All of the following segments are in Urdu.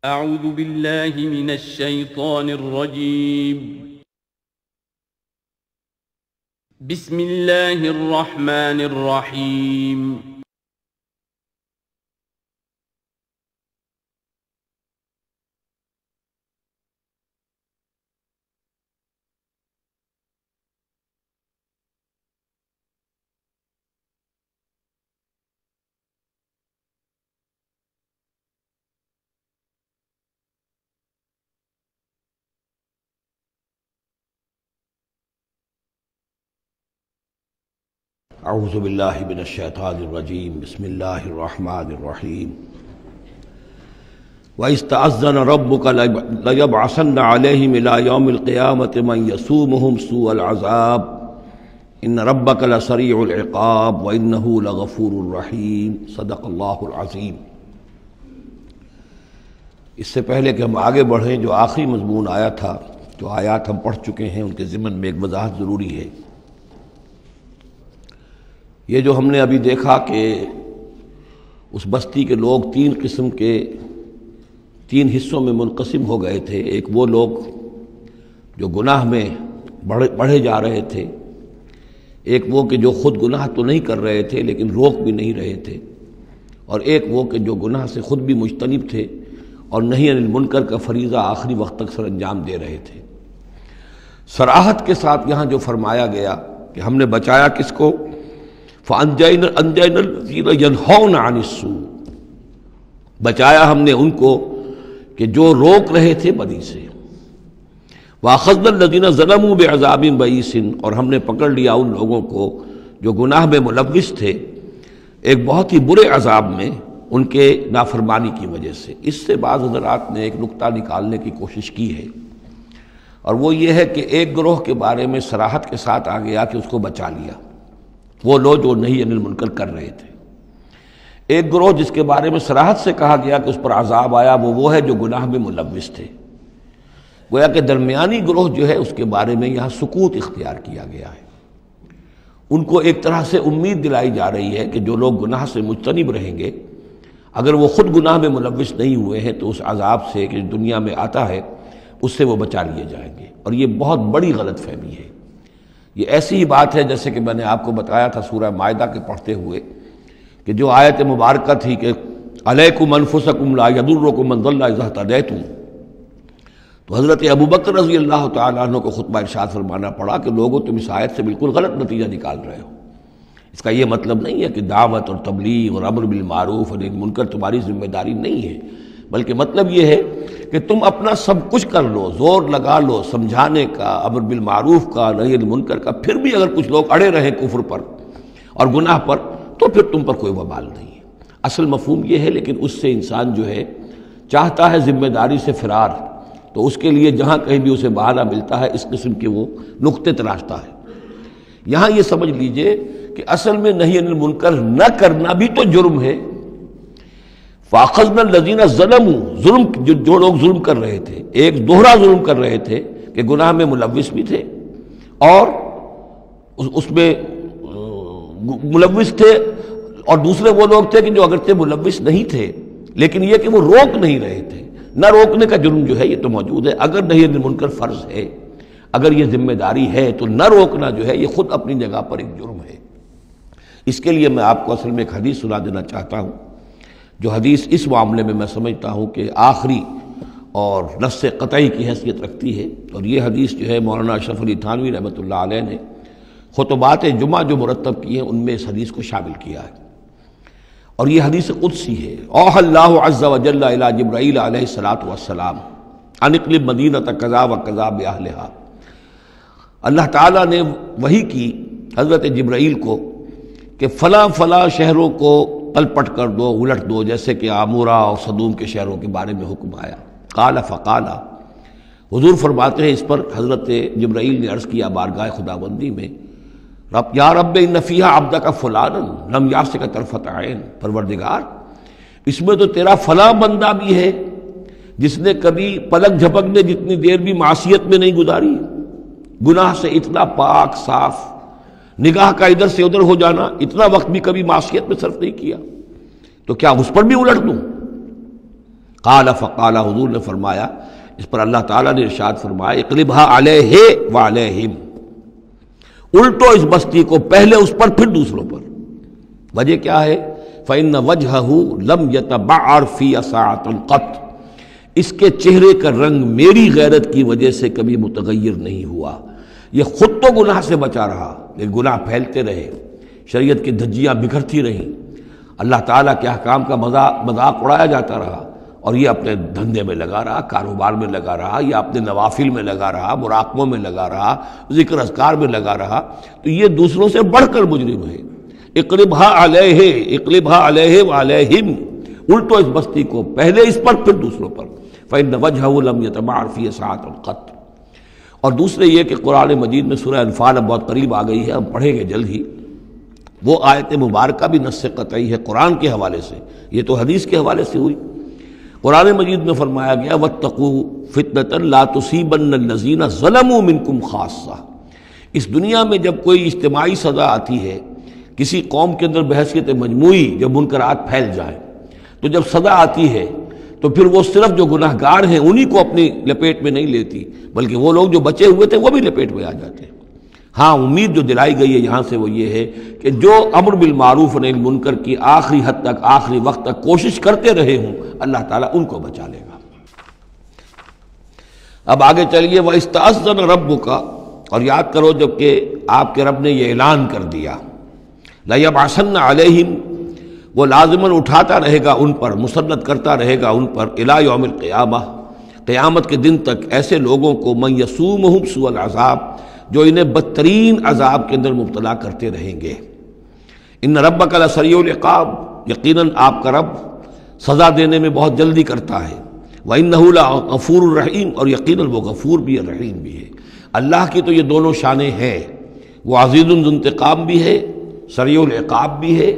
أعوذ بالله من الشيطان الرجيم. بسم الله الرحمن الرحيم. اعوذ باللہ من الشیطان الرجیم بسم اللہ الرحمن الرحیم وَإِذْ تَأَذَّنَ رَبُّكَ لَيَبْعَثَنَّ عَلَيْهِمْ إِلَى يَوْمِ الْقِيَامَةِ مَنْ يَسُومُهُمْ سُوءَ الْعَذَابِ إِنَّ رَبَّكَ لَسَرِيعُ الْعِقَابِ وَإِنَّهُ لَغَفُورٌ رَحِيمٌ صدق اللہ العظیم۔ اس سے پہلے کہ ہم آگے بڑھیں، جو آخری مضمون آیا تھا، جو آیات ہم پڑھ چکے ہیں، ان کے ضمن میں ایک وضاحت ضروری ہے۔ یہ جو ہم نے ابھی دیکھا کہ اس بستی کے لوگ تین حصوں میں منقسم ہو گئے تھے۔ ایک وہ لوگ جو گناہ میں بڑھے جا رہے تھے، ایک وہ کہ جو خود گناہ تو نہیں کر رہے تھے لیکن روک بھی نہیں رہے تھے، اور ایک وہ کہ جو گناہ سے خود بھی مجتنب تھے اور نہی عن المنکر کا فریضہ آخری وقت تک سر انجام دے رہے تھے۔ صراحت کے ساتھ یہاں جو فرمایا گیا کہ ہم نے بچایا کس کو؟ فَأَنْجَيْنَا الَّذِينَ يَنْهَوْنَ عَنِ السُّوءِ، بچایا ہم نے ان کو کہ جو روک رہے تھے بدی سے۔ وَأَخَذْنَا الَّذِينَ ظَلَمُوا بِعَذَابٍ بَئِيسٍ، اور ہم نے پکڑ لیا ان لوگوں کو جو گناہ میں ملوث تھے ایک بہت ہی برے عذاب میں ان کے نافرمانی کی وجہ سے۔ اس سے بعض حضرات نے ایک نقطہ نکالنے کی کوشش کی ہے، اور وہ یہ ہے کہ ایک گروہ کے بارے میں صراحت کے ساتھ آ گیا کہ اس کو بچا لیا، وہ لوگ جو نہی عن المنکر کر رہے تھے۔ ایک گروہ جس کے بارے میں صراحت سے کہا گیا کہ اس پر عذاب آیا، وہ ہے جو گناہ میں ملوث تھے۔ گویا کہ درمیانی گروہ جو ہے اس کے بارے میں یہاں سکوت اختیار کیا گیا ہے۔ ان کو ایک طرح سے امید دلائی جا رہی ہے کہ جو لوگ گناہ سے مجتنب رہیں گے، اگر وہ خود گناہ میں ملوث نہیں ہوئے ہیں تو اس عذاب سے کہ دنیا میں آتا ہے اس سے وہ بچا لیے جائیں گے۔ اور یہ بہت بڑی غلط فہمی ہے۔ یہ ایسی ہی بات ہے جیسے کہ میں نے آپ کو بتایا تھا سورہ مائدہ کے پڑھتے ہوئے کہ جو آیت مبارکہ تھی کہ علیکم انفسکم لا یضرکم من ضل اذا اہتدیتم، تو حضرت ابوبکر رضی اللہ تعالیٰ عنہ کو خطبہ ارشاد فرمانا پڑا کہ لوگوں تم اس آیت سے بالکل غلط نتیجہ نکال رہے ہو۔ اس کا یہ مطلب نہیں ہے کہ دعوت اور تبلیغ اور امر بالمعروف اور نہی منکر تمہاری ذمہ داری نہیں ہے، بلکہ مطلب یہ ہے کہ تم اپنا سب کچھ کر لو، زور لگا لو سمجھانے کا، امر بالمعروف کا، نہی عن منکر کا، پھر بھی اگر کچھ لوگ اڑے رہیں کفر پر اور گناہ پر تو پھر تم پر کوئی وبال نہیں ہے۔ اصل مفہوم یہ ہے، لیکن اس سے انسان جو ہے چاہتا ہے ذمہ داری سے فرار، تو اس کے لیے جہاں کہیں بھی اسے بہانہ ملتا ہے اس قسم کے وہ نقطے تلاشتا ہے۔ یہاں یہ سمجھ لیجئے کہ اصل میں نہی عن المنکر نہ کرنا بھی تو جرم ہے۔ فَأَخَذْنَا الَّذِينَ ظَلَمُوا، ظلم جو لوگ ظلم کر رہے تھے، ایک دوہرا ظلم کر رہے تھے کہ گناہ میں ملوث بھی تھے اور اس میں ملوث تھے، اور دوسرے وہ لوگ تھے کہ جو اگرچہ ملوث نہیں تھے لیکن یہ کہ وہ روک نہیں رہے تھے۔ نہ روکنے کا جرم جو ہے یہ تو موجود ہے۔ اگر نہی عن المنکر فرض ہے، اگر یہ ذمہ داری ہے، تو نہ روکنا جو ہے یہ خود اپنی جگہ پر ایک جرم ہے۔ اس کے لیے میں آپ کو اصل میں ایک حدیث سنا دینا چاہتا ہوں، جو حدیث اس معاملے میں میں سمجھتا ہوں کہ آخری اور نص قطعی کی حیثیت رکھتی ہے۔ اور یہ حدیث جو ہے مولانا اشرف علی تھانوی رحمۃ اللہ علیہ نے خطبات جمعہ جو مرتب کی ہیں ان میں اس حدیث کو شامل کیا ہے، اور یہ حدیث قدسی ہے۔ اوحى اللہ عز وجل الی جبرائیل علیہ الصلاۃ والسلام ان اقلب مدینۃ کذا وکذا باہلھا، اللہ تعالیٰ نے وحی کی حضرت جبرائیل کو کہ فلاں فلاں شہروں کو پل پٹ کر دو، الٹ دو، جیسے کہ عامورہ اور صدوم کے شہروں کے بارے میں حکم آیا۔ قال فقال، حضور فرماتے ہیں اس پر حضرت جبرائیل نے عرض کیا بارگاہ خداوندی میں، رب یا رب ان فیہا عبدک فلانا لم یعصک طرفۃ عین، پروردگار اس میں تو تیرا فلاں بندہ بھی ہے جس نے کبھی پلک جھپکنے جتنی دیر بھی معصیت میں نہیں گزاری، گناہ سے اتنا پاک صاف، نگاہ کا ادھر سے ادھر ہو جانا، اتنا وقت بھی کبھی معصیت میں صرف نہیں کیا، تو کیا اس پر بھی الٹ دوں؟ قال فقال، حضور نے فرمایا، اس پر اللہ تعالیٰ نے ارشاد فرمایا اقلبها علیہ وعلیہم، الٹو اس بستی کو، پہلے اس پر پھر دوسروں پر۔ وجہ کیا ہے؟ فإن وجهه لم يتبعر في ساعة قط، اس کے چہرے کا رنگ میری غیرت کی وجہ سے کبھی متغیر نہیں ہوا۔ یہ خود تو گناہ سے بچا رہا لیکن گناہ پھیلتے رہے، شریعت کی دھجیاں بکھرتی رہیں، اللہ تعالیٰ کے احکام کا مذاق اڑایا جاتا رہا، اور یہ اپنے دھندے میں لگا رہا، کاروبار میں لگا رہا، یا اپنے نوافل میں لگا رہا، مراقبوں میں لگا رہا، ذکر اذکار میں لگا رہا، تو یہ دوسروں سے بڑھ کر مجرم ہے۔ اقلبها علیہ، اقلبها علیہ وعلیہم، الٹو اس بستی کو، پہلے اس پر پھر دوسروں پر۔ فإن وجهه لم يتبعر فی ساعة قط۔ اور دوسرے یہ کہ قرآن مجید میں سورہ انفال اب بہت قریب آ گئی ہے، ہم پڑھیں گے جلد ہی، وہ آیت مبارکہ بھی نص قطعی ہے قرآن کے حوالے سے، یہ تو حدیث کے حوالے سے ہوئی۔ قرآن مجید میں فرمایا گیا واتقوا فتنة لا تصیبن الذین ظلموا منکم خاصہ۔ اس دنیا میں جب کوئی اجتماعی سزا آتی ہے، کسی قوم کے اندر بحیثیت مجموعی جب منکرات پھیل جائیں، تو جب سزا آتی ہے تو پھر وہ صرف جو گناہ گار ہیں انہی کو اپنی لپیٹ میں نہیں لیتی، بلکہ وہ لوگ جو بچے ہوئے تھے وہ بھی لپیٹ میں آ جاتے ہیں۔ ہاں، امید جو دلائی گئی ہے یہاں سے وہ یہ ہے کہ جو امر بالمعروف و نہی عن المنکر کی آخری حد تک، آخری وقت تک کوشش کرتے رہے ہوں، اللہ تعالیٰ ان کو بچا لے گا۔ اب آگے چلیے، وَإِسْتَأْذَنَ رَبُّكَ، اور یاد کرو جب کہ آپ کے رب نے یہ اعلان کر دیا، لَيَبْعَثَنَّ عَلَيْهِمْ، وہ لازماً اٹھاتا رہے گا ان پر، مسلط کرتا رہے گا ان پر، الی یوم القیامہ، قیامت کے دن تک، ایسے لوگوں کو من یسومہم سوء العذاب، جو انہیں بدترین عذاب کے اندر مبتلا کرتے رہیں گے۔ ان ربک لسریع العقاب، یقیناً آپ کا رب سزا دینے میں بہت جلدی کرتا ہے۔ وانہ لغفور الرحیم، اور یقیناً وہ غفور بھی ہے، رحیم بھی ہے۔ اللہ کی تو یہ دونوں شانیں ہیں، وہ عزیز ذو انتقام بھی ہے، سریع العقاب بھی ہے،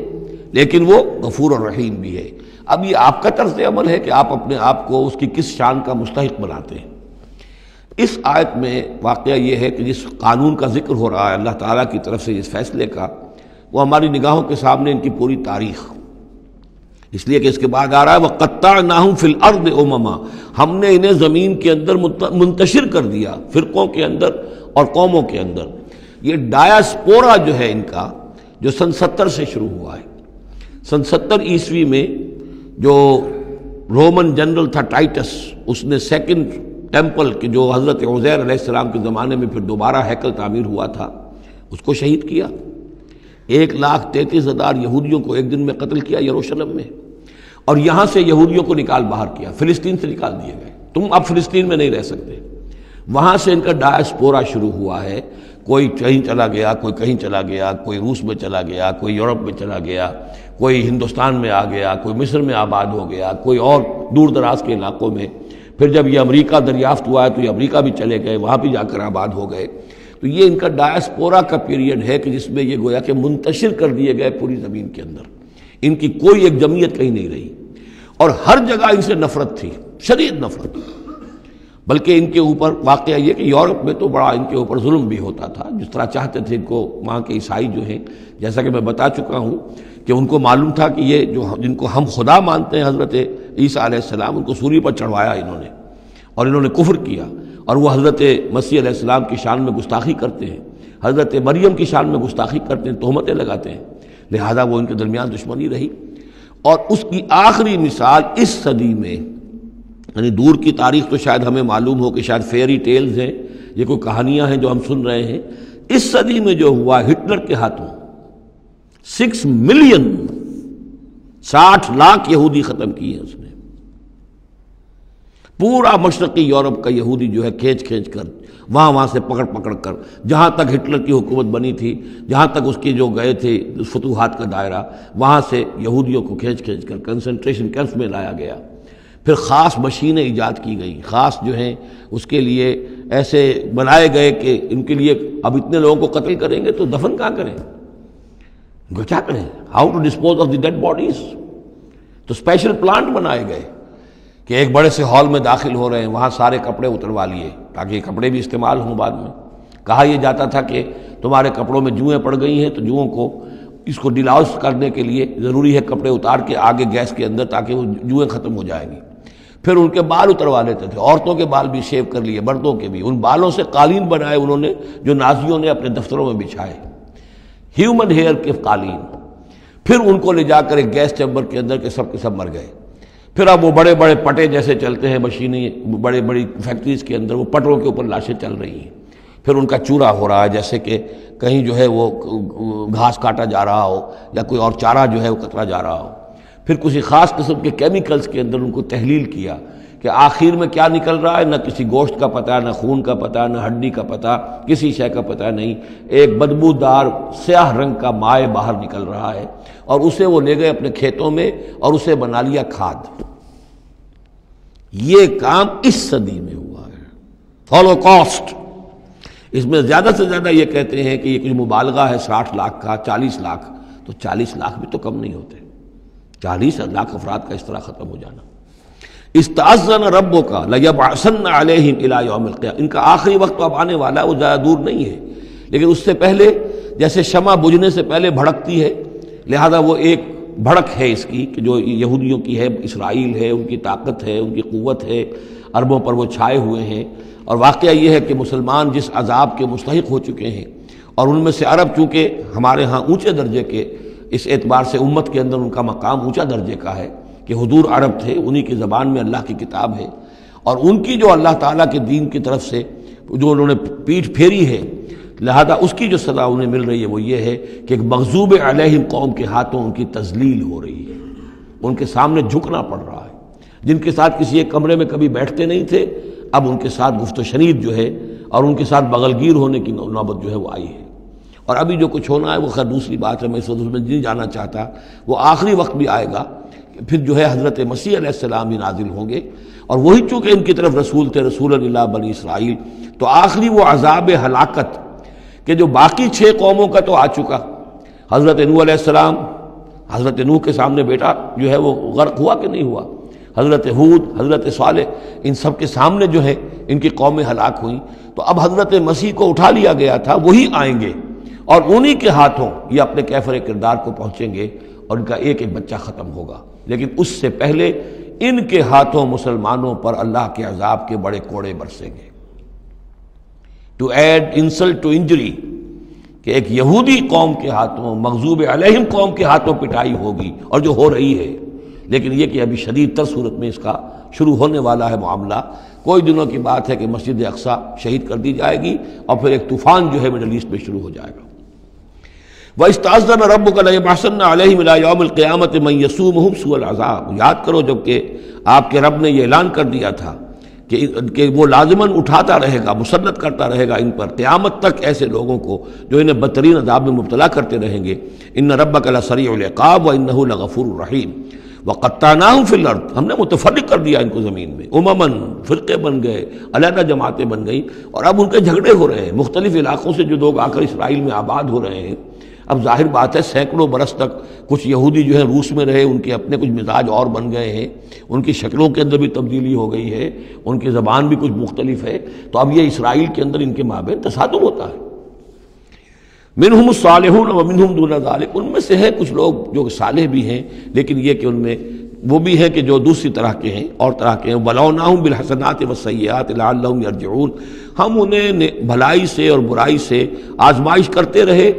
لیکن وہ غفور اور رحیم بھی ہے۔ اب یہ آپ کا طرز عمل ہے کہ آپ اپنے آپ کو اس کی کس شان کا مستحق بناتے ہیں۔ اس آیت میں واقعہ یہ ہے کہ جس قانون کا ذکر ہو رہا ہے اللہ تعالیٰ کی طرف سے، اس فیصلے کا، وہ ہماری نگاہوں کے سامنے ان کی پوری تاریخ، اس لیے کہ اس کے بعد آ رہا ہے وَقَطَّعْنَاهُمْ فِي الْأَرْضِ أُمَمًا، ہم نے انہیں زمین کے اندر منتشر کر دیا، فرقوں کے اندر اور قوموں کے اندر۔ یہ ڈایاسپورا جو ہے ان کا، جو سن 70 سے شروع ہوا ہے، سن 70 عیسوی میں جو رومن جنرل تھا ٹائٹس، اس نے سیکنڈ ٹیمپل کہ جو حضرت عزیر علیہ السلام کے زمانے میں پھر دوبارہ ہیکل تعمیر ہوا تھا، اس کو شہید کیا۔ 1,33,000 یہودیوں کو ایک دن میں قتل کیا یروشلم میں، اور یہاں سے یہودیوں کو نکال باہر کیا، فلسطین سے نکال دیے گئے، تم اب فلسطین میں نہیں رہ سکتے۔ وہاں سے ان کا ڈایاسپورا شروع ہوا ہے، کوئی کہیں چلا گیا، کوئی کہیں چلا گیا، کوئی روس میں چلا گیا، کوئی یورپ میں چلا گیا، کوئی ہندوستان میں آ گیا، کوئی مصر میں آباد ہو گیا، کوئی اور دور دراز کے علاقوں میں۔ پھر جب یہ امریکہ دریافت ہوا ہے تو یہ امریکہ بھی چلے گئے، وہاں بھی جا کر آباد ہو گئے۔ تو یہ ان کا ڈایاسپورا کا پیریڈ ہے کہ جس میں یہ گویا کہ منتشر کر دیے گئے پوری زمین کے اندر، ان کی کوئی ایک جمعیت کہیں نہیں رہی، اور ہر جگہ ان سے نفرت تھی، شدید نفرت۔ بلکہ ان کے اوپر واقعہ یہ کہ یورپ میں تو بڑا ان کے اوپر ظلم بھی ہوتا تھا، جس طرح چاہتے تھے ان کو وہاں کے عیسائی جو ہیں، جیسا کہ میں بتا چکا ہوں کہ ان کو معلوم تھا کہ یہ جو جن کو ہم خدا مانتے ہیں حضرت عیسیٰ علیہ السلام، ان کو سولی پر چڑھوایا انہوں نے، اور انہوں نے کفر کیا، اور وہ حضرت مسیح علیہ السلام کی شان میں گستاخی کرتے ہیں، حضرت مریم کی شان میں گستاخی کرتے ہیں، تہمتیں لگاتے ہیں، لہذا وہ ان کے درمیان دشمنی رہی۔ اور اس کی آخری مثال اس صدی میں، یعنی دور کی تاریخ تو شاید ہمیں معلوم ہو کہ شاید فیری ٹیلز ہیں، یہ کوئی کہانیاں ہیں جو ہم سن رہے ہیں، اس صدی میں جو ہوا ہٹلر کے ہاتھوں 6 ملین 60 لاکھ یہودی ختم کیے اس نے۔ پورا مشرقی یورپ کا یہودی جو ہے کھینچ کھینچ کر وہاں سے پکڑ پکڑ کر، جہاں تک ہٹلر کی حکومت بنی تھی، جہاں تک اس کے جو گئے تھے فتوحات کا دائرہ، وہاں سے یہودیوں کو کھینچ کھینچ کر کنسنٹریشن کیمپس میں لایا گیا۔ پھر خاص مشینیں ایجاد کی گئیں، خاص جو ہیں اس کے لیے ایسے بنائے گئے کہ ان کے لیے اب اتنے لوگوں کو قتل کریں گے تو دفن کہاں کریں، ان کو کیا کریں، how to dispose of the dead bodies. تو اسپیشل پلانٹ بنائے گئے کہ ایک بڑے سے ہال میں داخل ہو رہے ہیں، وہاں سارے کپڑے اتروا لیے تاکہ یہ کپڑے بھی استعمال ہوں بعد میں۔ کہا یہ جاتا تھا کہ تمہارے کپڑوں میں جوئیں پڑ گئی ہیں تو جوؤں کو اس کو ڈیلاؤس کرنے کے لیے ضروری ہے کپڑے اتار کے آگے گیس کے اندر، تاکہ وہ جوئیں ختم ہو جائیں گی۔ پھر ان کے بال اتروا لیتے تھے، عورتوں کے بال بھی شیو کر لیے، مردوں کے بھی، ان بالوں سے قالین بنائے انہوں نے جو نازیوں نے اپنے دفتروں میں بچھائے، ہیومن ہیئر کے قالین۔ پھر ان کو لے جا کر ایک گیس چیمبر کے اندر کے سب مر گئے۔ پھر اب وہ بڑے بڑے پٹے جیسے چلتے ہیں مشینیں، بڑے بڑی فیکٹریز کے اندر وہ پٹوں کے اوپر لاشیں چل رہی ہیں، پھر ان کا چورا ہو رہا ہے جیسے کہ کہیں جو ہے وہ گھاس کاٹا جا رہا ہو یا کوئی اور چارہ جو ہے وہ کترا جا رہا ہو۔ پھر کسی خاص قسم کے کیمیکلز کے اندر ان کو تحلیل کیا کہ آخر میں کیا نکل رہا ہے، نہ کسی گوشت کا پتہ، نہ خون کا پتہ، نہ ہڈی کا پتہ، کسی شے کا پتہ نہیں، ایک بدبودار سیاہ رنگ کا مائع باہر نکل رہا ہے، اور اسے وہ لے گئے اپنے کھیتوں میں اور اسے بنا لیا کھاد۔ یہ کام اس صدی میں ہوا ہے، ہولوکاسٹ۔ اس میں زیادہ سے زیادہ یہ کہتے ہیں کہ یہ کچھ مبالغہ ہے 60 لاکھ کا، 40 لاکھ، تو 40 لاکھ بھی تو کم نہیں ہوتے، 40 لاکھ افراد کا اس طرح ختم ہو جانا۔ استأذن ربک لیبعثن علیہم الی یوم القیامہ، ان کا آخری وقت تو اب آنے والا ہے، وہ زیادہ دور نہیں ہے، لیکن اس سے پہلے جیسے شمع بجھنے سے پہلے بھڑکتی ہے، لہذا وہ ایک بھڑک ہے اس کی کہ جو یہودیوں کی ہے، اسرائیل ہے، ان کی طاقت ہے، ان کی قوت ہے، عربوں پر وہ چھائے ہوئے ہیں، اور واقعہ یہ ہے کہ مسلمان جس عذاب کے مستحق ہو چکے ہیں، اور ان میں سے عرب چونکہ ہمارے ہاں اونچے درجے کے، اس اعتبار سے امت کے اندر ان کا مقام اونچا درجے کا ہے کہ حضور عرب تھے، انہی کی زبان میں اللہ کی کتاب ہے، اور ان کی جو اللہ تعالیٰ کے دین کی طرف سے جو انہوں نے پیٹھ پھیری ہے، لہذا اس کی جو سزا انہیں مل رہی ہے وہ یہ ہے کہ ایک مغضوب علیہم قوم کے ہاتھوں ان کی تذلیل ہو رہی ہے، ان کے سامنے جھکنا پڑ رہا ہے۔ جن کے ساتھ کسی ایک کمرے میں کبھی بیٹھتے نہیں تھے، اب ان کے ساتھ گفت و شنید جو ہے اور ان کے ساتھ بغلگیر ہونے کی نوبت جو ہے وہ آئی ہے۔ اور ابھی جو کچھ ہونا ہے وہ خیر دوسری بات ہے، میں اس وقت اس میں نہیں جانا چاہتا، وہ آخری وقت بھی آئے گا، پھر جو ہے حضرت مسیح علیہ السلام بھی نازل ہوں گے، اور وہی چونکہ ان کی طرف رسول تھے، رسول اللہ بنی اسرائیل، تو آخری وہ عذاب ہلاکت کہ جو باقی 6 قوموں کا تو آ چکا، حضرت نوح علیہ السلام، حضرت نوح کے سامنے بیٹا جو ہے وہ غرق ہوا کہ نہیں ہوا، حضرت ہود، حضرت صالح، ان سب کے سامنے جو ہے ان کی قومیں ہلاک ہوئیں، تو اب حضرت مسیح کو اٹھا لیا گیا تھا، وہی آئیں گے اور انہی کے ہاتھوں یہ اپنے کیفر کردار کو پہنچیں گے اور ان کا ایک ایک بچہ ختم ہوگا، لیکن اس سے پہلے ان کے ہاتھوں مسلمانوں پر اللہ کے عذاب کے بڑے کوڑے برسیں گے۔ To add insult to injury, کہ ایک یہودی قوم کے ہاتھوں، مغضوب علیہم قوم کے ہاتھوں پٹائی ہوگی، اور جو ہو رہی ہے، لیکن یہ کہ ابھی شدید تر صورت میں اس کا شروع ہونے والا ہے معاملہ۔ کوئی دنوں کی بات ہے کہ مسجد اقصیٰ شہید کر دی جائے گی، اور پھر ایک طوفان جو ہے مڈل ایسٹ میں شروع ہو جائے گا۔ وَإِسْتَأْذَنَ رَبُّكَ لَيَبْعَثَنَّ عَلَيْهِمْ إِلَىٰ يَوْمِ الْقِيَامَةِ مَن يَسُومُهُمْ سُوءَ الْعَذَابِ، یاد کرو جب کہ آپ کے رب نے یہ اعلان کر دیا تھا کہ وہ لازماً اٹھاتا رہے گا، مسلط کرتا رہے گا ان پر قیامت تک ایسے لوگوں کو جو انہیں بدترین عذاب میں مبتلا کرتے رہیں گے۔ إِنَّ رَبَّكَ لَسَرِيعُ الْعِقَابِ وَإِنَّهُ لَغَفُورٌ رَحِيمٌ وَقَطَّعْنَاهُمْ فِي الْأَرْضِ، ہم نے متفرق کر دیا ان کو زمین میں، امماً، فرقے بن گئے، علیحدہ جماعتیں بن گئیں، اور اب ان کے جھگڑے ہو رہے ہیں، مختلف علاقوں سے جو لوگ آ کر اسرائیل میں آباد ہو رہے ہیں۔ اب ظاہر بات ہے سینکڑوں برس تک کچھ یہودی جو ہیں روس میں رہے، ان کے اپنے کچھ مزاج اور بن گئے ہیں، ان کی شکلوں کے اندر بھی تبدیلی ہو گئی ہے، ان کی زبان بھی کچھ مختلف ہے، تو اب یہ اسرائیل کے اندر ان کے مابین تصادم ہوتا ہے۔ منہم الصالحون ومنہم دون ذلک، ان میں سے ہے کچھ لوگ جو صالح بھی ہیں، لیکن یہ کہ ان میں وہ بھی ہیں کہ جو دوسری طرح کے ہیں، اور طرح کے ہیں۔ بلوناہم بالحسنات والسیئات لعلہم یرجعون، ہم انہیں بھلائی سے اور برائی سے آزمائش کرتے رہے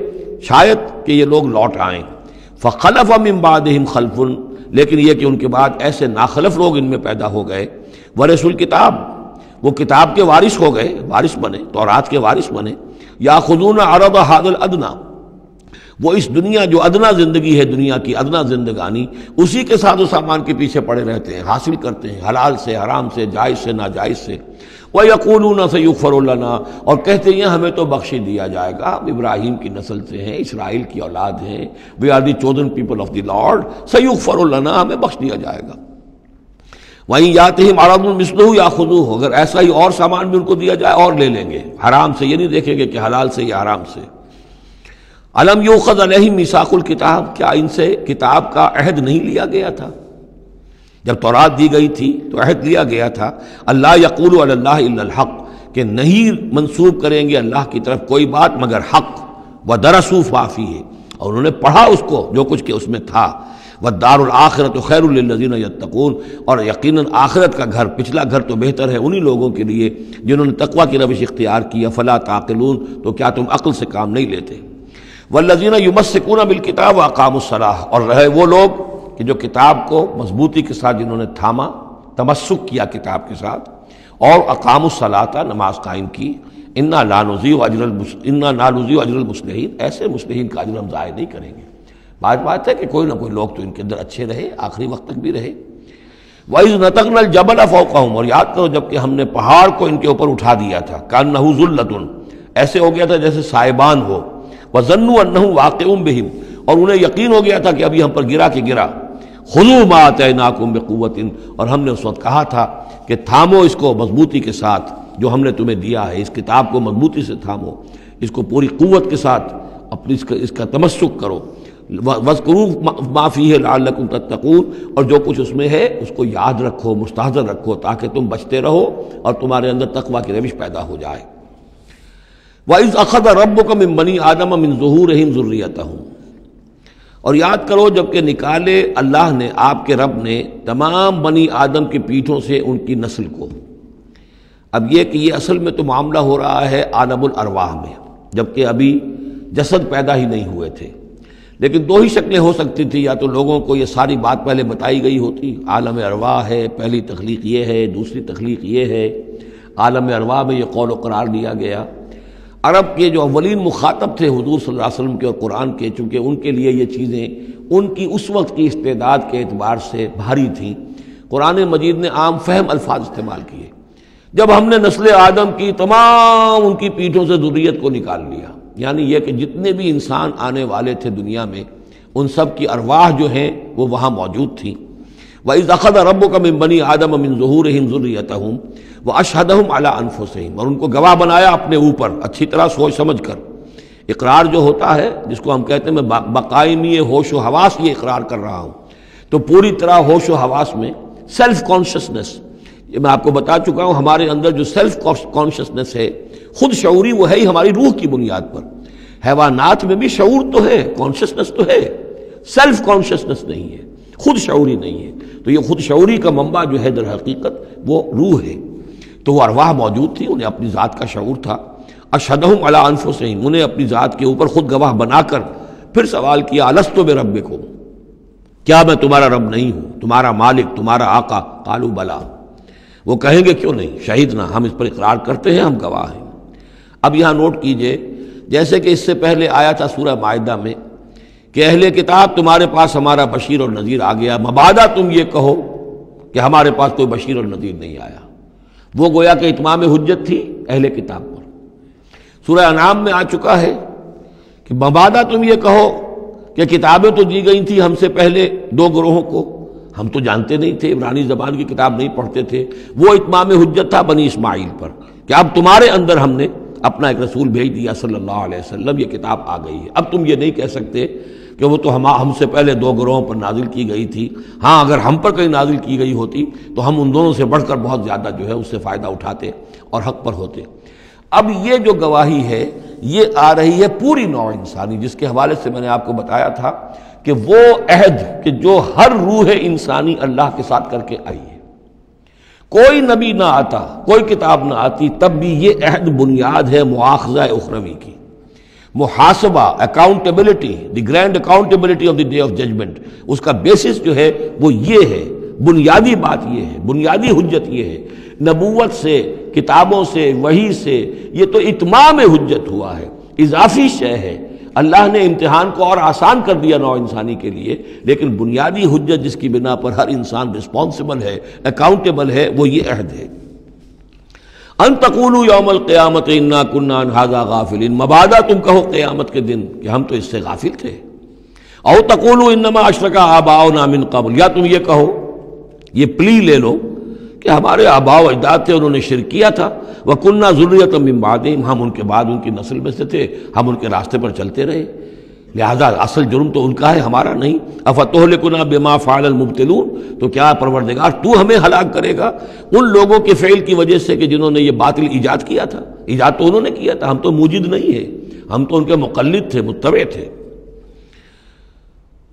شاید کہ یہ لوگ لوٹ آئیں۔ فخلف من بعدہم خلف، لیکن یہ کہ ان کے بعد ایسے ناخلف لوگ ان میں پیدا ہو گئے، ورثوا الکتاب، وہ کتاب کے وارث ہو گئے، وارث بنے، تورات کے وارث بنے۔ یاخذون عرض ھذا الادنی، وہ اس دنیا جو ادنا زندگی ہے، دنیا کی ادنا زندگانی، اسی کے ساتھ و سامان کے پیچھے پڑے رہتے ہیں، حاصل کرتے ہیں حلال سے، حرام سے، جائز سے، ناجائز سے۔ وَيَقُولُونَ سَيُغْفَرُ لَنَا، اور کہتے ہیں ہمیں تو بخش دیا جائے گا، ہم ابراہیم کی نسل سے ہیں، اسرائیل کی اولاد ہیں، we are the chosen people of the Lord، سَيُغْفَرُ لَنَا، ہمیں بخش دیا جائے گا۔ وہیں یاتہم عرض مثلہ یاخذوہ، اگر ایسا ہی اور سامان بھی ان کو دیا جائے اور لے لیں گے، حرام سے، یہ نہیں دیکھیں گے کہ حلال سے یا حرام سے۔ الم یؤخذ علیہم میثاق الکتاب، کیا ان سے کتاب کا عہد نہیں لیا گیا تھا؟ جب تورات دی گئی تھی تو عہد لیا گیا تھا، اللہ یقول علی اللہ الا الحق، کہ نہیں منسوب کریں گے اللہ کی طرف کوئی بات مگر حق، ودرسوا ما فیہ، اور انہوں نے پڑھا اس کو جو کچھ کہ اس میں تھا، والدار الآخرۃ خیر للذین یتقون، اور یقیناً آخرت کا گھر، پچھلا گھر تو بہتر ہے انہی لوگوں کے لیے جنہوں نے تقویٰ کی روش اختیار کی. فلا تعقلون، تو کیا تم عقل سے کام نہیں لیتے؟ والذین یمسکون بالکتاب واقاموا الصلاۃ، اور رہے وہ لوگ کہ جو کتاب کو مضبوطی کے ساتھ جنہوں نے تھاما، تمسک کیا کتاب کے ساتھ، اور اقاموا الصلاۃ، نماز قائم کی. انا لا نضیع اجر المصلحین، ایسے مصلحین کا اجر ہم ضائع نہیں کریں گے. بات ہے کہ کوئی نہ کوئی لوگ تو ان کے اندر اچھے رہے، آخری وقت تک بھی رہے. وَإِذْ نَتَقْنَا الْجَبَلَ فَوْقَهُمْ، اور یاد کرو جب کہ ہم نے پہاڑ کو ان کے اوپر اٹھا دیا تھا. كَأَنَّهُ ذُلَّةٌ، ایسے ہو گیا تھا جیسے سائبان ہو. وَظَنُّوا أَنَّهُ واقع بِهِمْ، اور انہیں یقین ہو گیا تھا کہ ابھی ہم پر گرا کہ گرا. خُذُوا مَا آتَيْنَاكُمْ بِقُوَّةٍ، اور ہم نے اس وقت کہا تھا کہ تھامو اس کو مضبوطی کے ساتھ جو ہم نے تمہیں دیا ہے، اس کتاب کو مضبوطی سے تھامو، اس کو پوری قوت کے ساتھ اپنی اس کا تمسک کرو. وَاذْكُرُوا مَا فِيهِ لَعَلَّكُمْ تَتَّقُونَ، اور جو کچھ اس میں ہے اس کو یاد رکھو، مستحضر رکھو، تاکہ تم بچتے رہو اور تمہارے اندر تقویٰ کی روش پیدا ہو جائے. وَإِذْ أَخَذَ رَبُّكَ مِن بَنِي آدَمَ مِن ظُهُورِهِمْ ذُرِّيَّتَهُمْ، اور یاد کرو جب کہ نکالے اللہ نے، آپ کے رب نے، تمام بنی آدم کی پیٹھوں سے ان کی نسل کو. اب یہ کہ یہ اصل میں تو معاملہ ہو رہا ہے عالم الارواح میں، جبکہ ابھی جسد پیدا ہی نہیں ہوئے تھے. لیکن دو ہی شکلیں ہو سکتی تھی، یا تو لوگوں کو یہ ساری بات پہلے بتائی گئی ہوتی، عالم ارواح ہے، پہلی تخلیق یہ ہے، دوسری تخلیق یہ ہے. عالم ارواح میں یہ قول و قرار دیا گیا. عرب کے جو اولین مخاطب تھے حضور صلی اللہ علیہ وسلم کے اور قرآن کے، چونکہ ان کے لیے یہ چیزیں ان کی اس وقت کی استعداد کے اعتبار سے بھاری تھیں، قرآن مجید نے عام فہم الفاظ استعمال کیے. جب ہم نے نسل آدم کی تمام ان کی پیٹھوں سے ذریت کو نکال لیا، یعنی یہ کہ جتنے بھی انسان آنے والے تھے دنیا میں، ان سب کی ارواح جو ہیں وہ وہاں موجود تھیں. وَإِذْ أَخَذَ رَبُّكَ مِن بَنِي آدَمَ مِن ظُهُورِهِمْ ذُرِّيَّتَهُمْ وَأَشْهَدَهُمْ عَلَىٰ أَنفُسِهِمْ، اور ان کو گواہ بنایا اپنے اوپر، اچھی طرح سوچ سمجھ کر. اقرار جو ہوتا ہے جس کو ہم کہتے ہیں میں بقائمی ہوش و حواس یہ اقرار کر رہا ہوں، تو پوری طرح ہوش و حواس میں سیلف کانشسنس، یہ میں آپ کو بتا چکا ہوں، ہمارے اندر جو سیلف کانشسنس ہے، خود شعوری، وہ ہے ہی ہماری روح کی بنیاد پر. حیوانات میں بھی شعور تو ہے، کانشسنس تو ہے، سیلف کانشسنس نہیں ہے، خود شعوری نہیں ہے. تو یہ خود شعوری کا منبع جو ہے در حقیقت وہ روح ہے. تو وہ ارواح موجود تھی، انہیں اپنی ذات کا شعور تھا. اشہدہم علی انفسہم، انہیں اپنی ذات کے اوپر خود گواہ بنا کر پھر سوال کیا، الستو بربکم، کیا میں تمہارا رب نہیں ہوں، تمہارا مالک، تمہارا آقا؟ قالوا بلا، وہ کہیں گے کیوں نہیں، شہیدنا، ہم اس پر اقرار کرتے ہیں، ہم گواہ ہیں. اب یہاں نوٹ کیجئے، جیسے کہ اس سے پہلے آیا تھا سورہ مائدہ میں کہ اہل کتاب تمہارے پاس ہمارا بشیر اور نذیر آ گیا، مبادا تم یہ کہو کہ ہمارے پاس کوئی بشیر اور نذیر نہیں آیا. وہ گویا کہ اتمام حجت تھی اہل کتاب پر. سورہ انعام میں آ چکا ہے کہ مبادا تم یہ کہو کہ کتابیں تو دی گئی تھیں ہم سے پہلے دو گروہوں کو، ہم تو جانتے نہیں تھے، عبرانی زبان کی کتاب نہیں پڑھتے تھے. وہ اتمام حجت تھا بنی اسماعیل پر کہ اب تمہارے اندر ہم نے اپنا ایک رسول بھیج دیا صلی اللہ علیہ وسلم، یہ کتاب آ گئی ہے. اب تم یہ نہیں کہہ سکتے کہ وہ تو ہم سے پہلے دو گروہوں پر نازل کی گئی تھی. ہاں اگر ہم پر کہیں نازل کی گئی ہوتی تو ہم ان دونوں سے بڑھ کر بہت زیادہ جو ہے اس سے فائدہ اٹھاتے اور حق پر ہوتے. اب یہ جو گواہی ہے یہ آ رہی ہے پوری نوع انسانی، جس کے حوالے سے میں نے آپ کو بتایا تھا کہ وہ عہد کہ جو ہر روح انسانی اللہ کے ساتھ کر کے آئی ہے. کوئی نبی نہ آتا، کوئی کتاب نہ آتی، تب بھی یہ عہد بنیاد ہے مؤاخذہ اخروی کی، محاسبہ، accountability, the grand accountability of the day of judgement. اس کا بیسس جو ہے وہ یہ ہے، بنیادی بات یہ ہے، بنیادی حجت یہ ہے. نبوت سے، کتابوں سے، وحی سے یہ تو اتمام حجت ہوا ہے، اضافی شے ہے. اللہ نے امتحان کو اور آسان کر دیا نوع انسانی کے لیے، لیکن بنیادی حجت جس کی بنا پر ہر انسان رسپانسبل ہے، اکاؤنٹیبل ہے، وہ یہ عہد ہے. ان تقولوا یوم القیامت انا کنا عن ھذا غافلین، مبادا تم کہو قیامت کے دن کہ ہم تو اس سے غافل تھے. او تقولوا انما اشرک آباؤنا من قبل، یا تم یہ کہو، یہ پلی لے لو کہ ہمارے آباء و اجداد تھے، انہوں نے شرک کیا تھا. وَكُنَّا ذُرِّيَّةً مِّن بَعْدِهِمْ، ہم ان کے بعد ان کی نسل میں سے تھے، ہم ان کے راستے پر چلتے رہے، لہذا اصل جرم تو ان کا ہے، ہمارا نہیں. أَفَتُهْلِكُنَا بِمَا فَعَلَ الْمُبْطِلُونَ، تو کیا پروردگار تو ہمیں ہلاک کرے گا ان لوگوں کے فعل کی وجہ سے کہ جنہوں نے یہ باطل ایجاد کیا تھا. ایجاد تو انہوں نے کیا تھا، ہم تو موجد نہیں ہیں، ہم تو ان کے مقلد تھے، متبع تھے.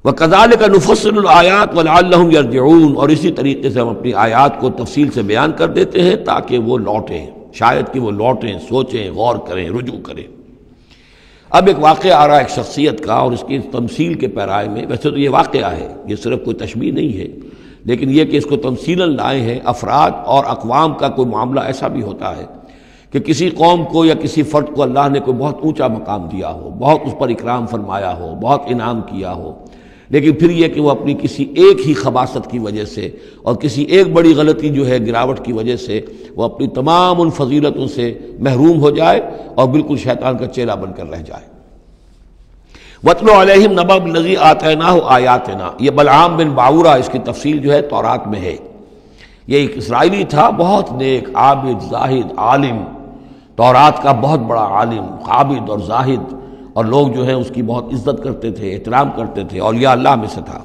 وَكَذَلِكَ نُفَصِّلُ الْآيَاتِ وَلَعَلَّهُمْ يَرْجِعُونَ، اور اسی طریقے سے ہم اپنی آیات کو تفصیل سے بیان کر دیتے ہیں تاکہ وہ لوٹیں، شاید کہ وہ لوٹیں، سوچیں، غور کریں، رجوع کریں۔ اب ایک واقعہ آ رہا ہے ایک شخصیت کا، اور اس کی تمثیل کے پیرائے میں، ویسے تو یہ واقعہ ہے، یہ صرف کوئی تشبیہ نہیں ہے، لیکن یہ کہ اس کو تمثیلاً لائے ہیں۔ افراد اور اقوام کا کوئی معاملہ ایسا بھی ہوتا ہے کہ کسی قوم کو یا کسی فرد کو اللہ نے کوئی بہت اونچا مقام دیا ہو، بہت اس پر اکرام فرمایا ہو، بہت انعام کیا ہو، لیکن پھر یہ کہ وہ اپنی کسی ایک ہی خباثت کی وجہ سے اور کسی ایک بڑی غلطی جو ہے گراوٹ کی وجہ سے وہ اپنی تمام ان فضیلتوں سے محروم ہو جائے اور بالکل شیطان کا چیلا بن کر رہ جائے۔ وَاتْلُ عَلَيْهِمْ نَبَأَ الَّذِي آتَيْنَاهُ آيَاتِنَا، یہ بلعام بن باورہ، اس کی تفصیل جو ہے تورات میں ہے۔ یہ ایک اسرائیلی تھا، بہت نیک، عابد، زاہد، عالم، تورات کا بہت بڑا عالم، عابد اور زاہد، اور لوگ جو ہیں اس کی بہت عزت کرتے تھے، احترام کرتے تھے، اولیاء اللہ میں سے تھا۔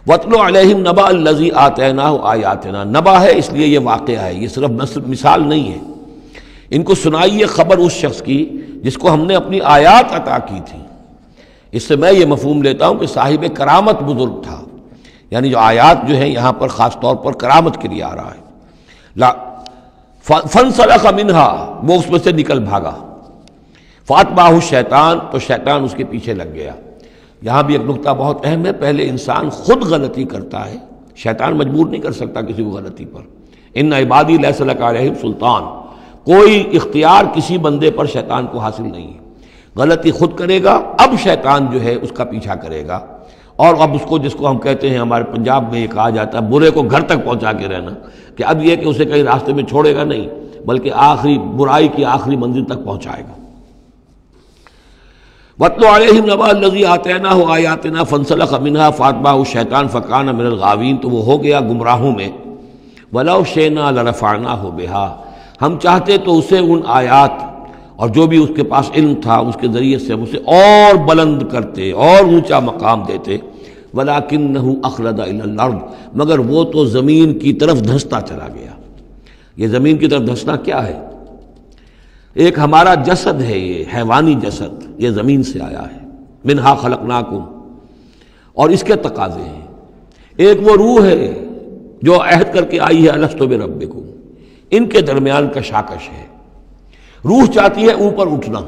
وَاتْلُ عَلَيْهِمْ نَبَأَ الَّذِي آتَيْنَاهُ آيَاتِنَا، نبأ ہے اس لیے یہ واقعہ ہے، یہ صرف مثال نہیں ہے۔ ان کو سنائیے خبر اس شخص کی جس کو ہم نے اپنی آیات عطا کی تھی۔ اس سے میں یہ مفہوم لیتا ہوں کہ صاحب کرامت بزرگ تھا، یعنی جو آیات جو ہیں یہاں پر خاص طور پر کرامت کے لیے آ رہا ہے۔ فَانْسَلَخَ مِنْهَا، وہ اس میں سے نکل بھاگا۔ فَأَتْبَعَهُ الشَّيْطَانُ، تو شیطان اس کے پیچھے لگ گیا۔ یہاں بھی ایک نقطہ بہت اہم ہے، پہلے انسان خود غلطی کرتا ہے، شیطان مجبور نہیں کر سکتا کسی کو غلطی پر۔ إِنَّ عِبَادِي لَيْسَ لَكَ عَلَيْهِمْ سُلْطَانٌ، کوئی اختیار کسی بندے پر شیطان کو حاصل نہیں ہے۔ غلطی خود کرے گا، اب شیطان جو ہے اس کا پیچھا کرے گا، اور اب اس کو، جس کو ہم کہتے ہیں ہمارے پنجاب میں یہ کہا جاتا ہے برے کو گھر تک پہنچا کے رہنا، کہ اب یہ کہ اسے کہیں راستے میں چھوڑے گا نہیں، بلکہ آخری برائی کی آخری منزل تک پہنچائے گا۔ وَاتْلُ عَلَيْهِمْ نَبَأَ الَّذِي آتَيْنَاهُ آيَاتِنَا فَانْسَلَخَ مِنْهَا فَأَتْبَعَهُ الشَّيْطَانُ فَكَانَ مِنَ الْغَاوِينَ، تو وہ ہو گیا گمراہوں میں۔ وَلَوْ شِئْنَا لَرَفَعْنَاهُ بِهَا، ہم چاہتے تو اسے ان آیات اور جو بھی اس کے پاس علم تھا اس کے ذریعے سے ہم اسے اور بلند کرتے اور اونچا مقام دیتے۔ وَلَكِنَّهُ أَخْلَدَ إِلَى الْأَرْضِ، مگر وہ تو زمین کی طرف دھنستا چلا گیا۔ یہ زمین کی طرف دھنسنا کیا ہے؟ ایک ہمارا جسد ہے، یہ حیوانی جسد، یہ زمین سے آیا ہے۔ منہا خلقناکم، اور اس کے تقاضے ہیں۔ ایک وہ روح ہے جو عہد کر کے آئی ہے الست بربکم، ان کے درمیان کشاکش ہے۔ روح چاہتی ہے اوپر اٹھنا،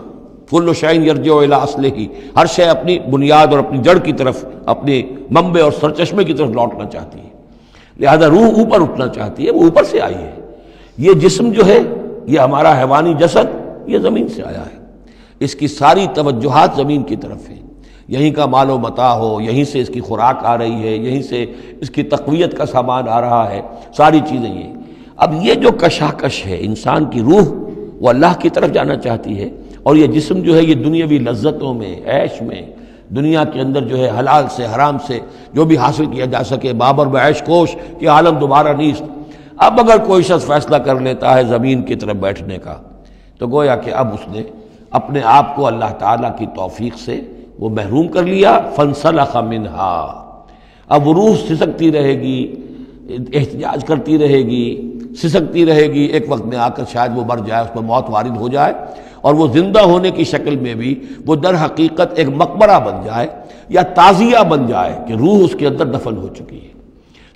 کل شیء یرجع الی اصلہ، ہر شے اپنی بنیاد اور اپنی جڑ کی طرف، اپنے منبع اور سرچشمے کی طرف لوٹنا چاہتی ہے، لہذا روح اوپر اٹھنا چاہتی ہے، وہ اوپر سے آئی ہے۔ یہ جسم جو ہے، یہ ہمارا حیوانی جسد، یہ زمین سے آیا ہے، اس کی ساری توجہات زمین کی طرف ہیں، یہیں کا مال و متاع ہو، یہیں سے اس کی خوراک آ رہی ہے، یہیں سے اس کی تقویت کا سامان آ رہا ہے، ساری چیزیں یہ۔ اب یہ جو کشاکش ہے، انسان کی روح وہ اللہ کی طرف جانا چاہتی ہے، اور یہ جسم جو ہے یہ دنیاوی لذتوں میں، عیش میں، دنیا کے اندر جو ہے حلال سے حرام سے جو بھی حاصل کیا جا سکے، بابر بعیش کوش کہ عالم دوبارہ نیست۔ اب اگر کوئی شخص فیصلہ کر لیتا ہے زمین کی طرف بیٹھنے کا، تو گویا کہ اب اس نے اپنے آپ کو اللہ تعالیٰ کی توفیق سے وہ محروم کر لیا۔ فانسلخ منہا، اب وہ روح سسکتی رہے گی، احتجاج کرتی رہے گی، سسکتی رہے گی، ایک وقت میں آ کر شاید وہ مر جائے، اس پر موت وارد ہو جائے، اور وہ زندہ ہونے کی شکل میں بھی وہ در حقیقت ایک مقبرہ بن جائے یا تعزیہ بن جائے کہ روح اس کے اندر دفن ہو چکی ہے۔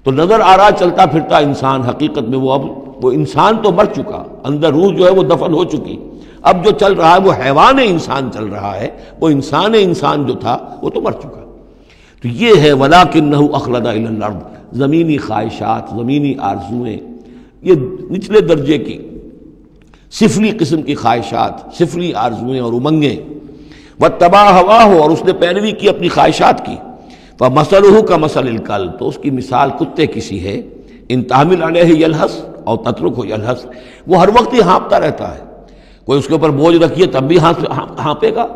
تو نظر آ رہا چلتا پھرتا انسان، حقیقت میں وہ انسان تو مر چکا، اندر روح جو ہے وہ دفن ہو چکی، اب جو چل رہا ہے وہ حیوان انسان چل رہا ہے، وہ انسان جو تھا وہ تو مر چکا۔ تو یہ ہے وَلَكِنَّهُ أَخْلَدَ إِلَى الْأَرْضِ، زمینی خواہشات، زمینی آرزوئیں، یہ نچلے درجے کی صفری قسم کی خواہشات، صفری آرزوئیں اور امنگیں، وَاتَّبَعَ هَوَاهُ، اور اس نے پیروی کی اپنی خواہشات کی، فَمَثَلُهُ كَمَثَلِ الْكَلْبِ، تو اس کی مثال کتے کی سی ہے، إِن تَحْمِلْ عَلَيْهِ يَلْهَثْ أَوْ تَتْرُكْهُ يَلْهَثْ، وہ ہر وقت ہی ہانپتا رہتا ہے، کوئی اس کے اوپر بوجھ رکھیے تب بھی ہانپے گا،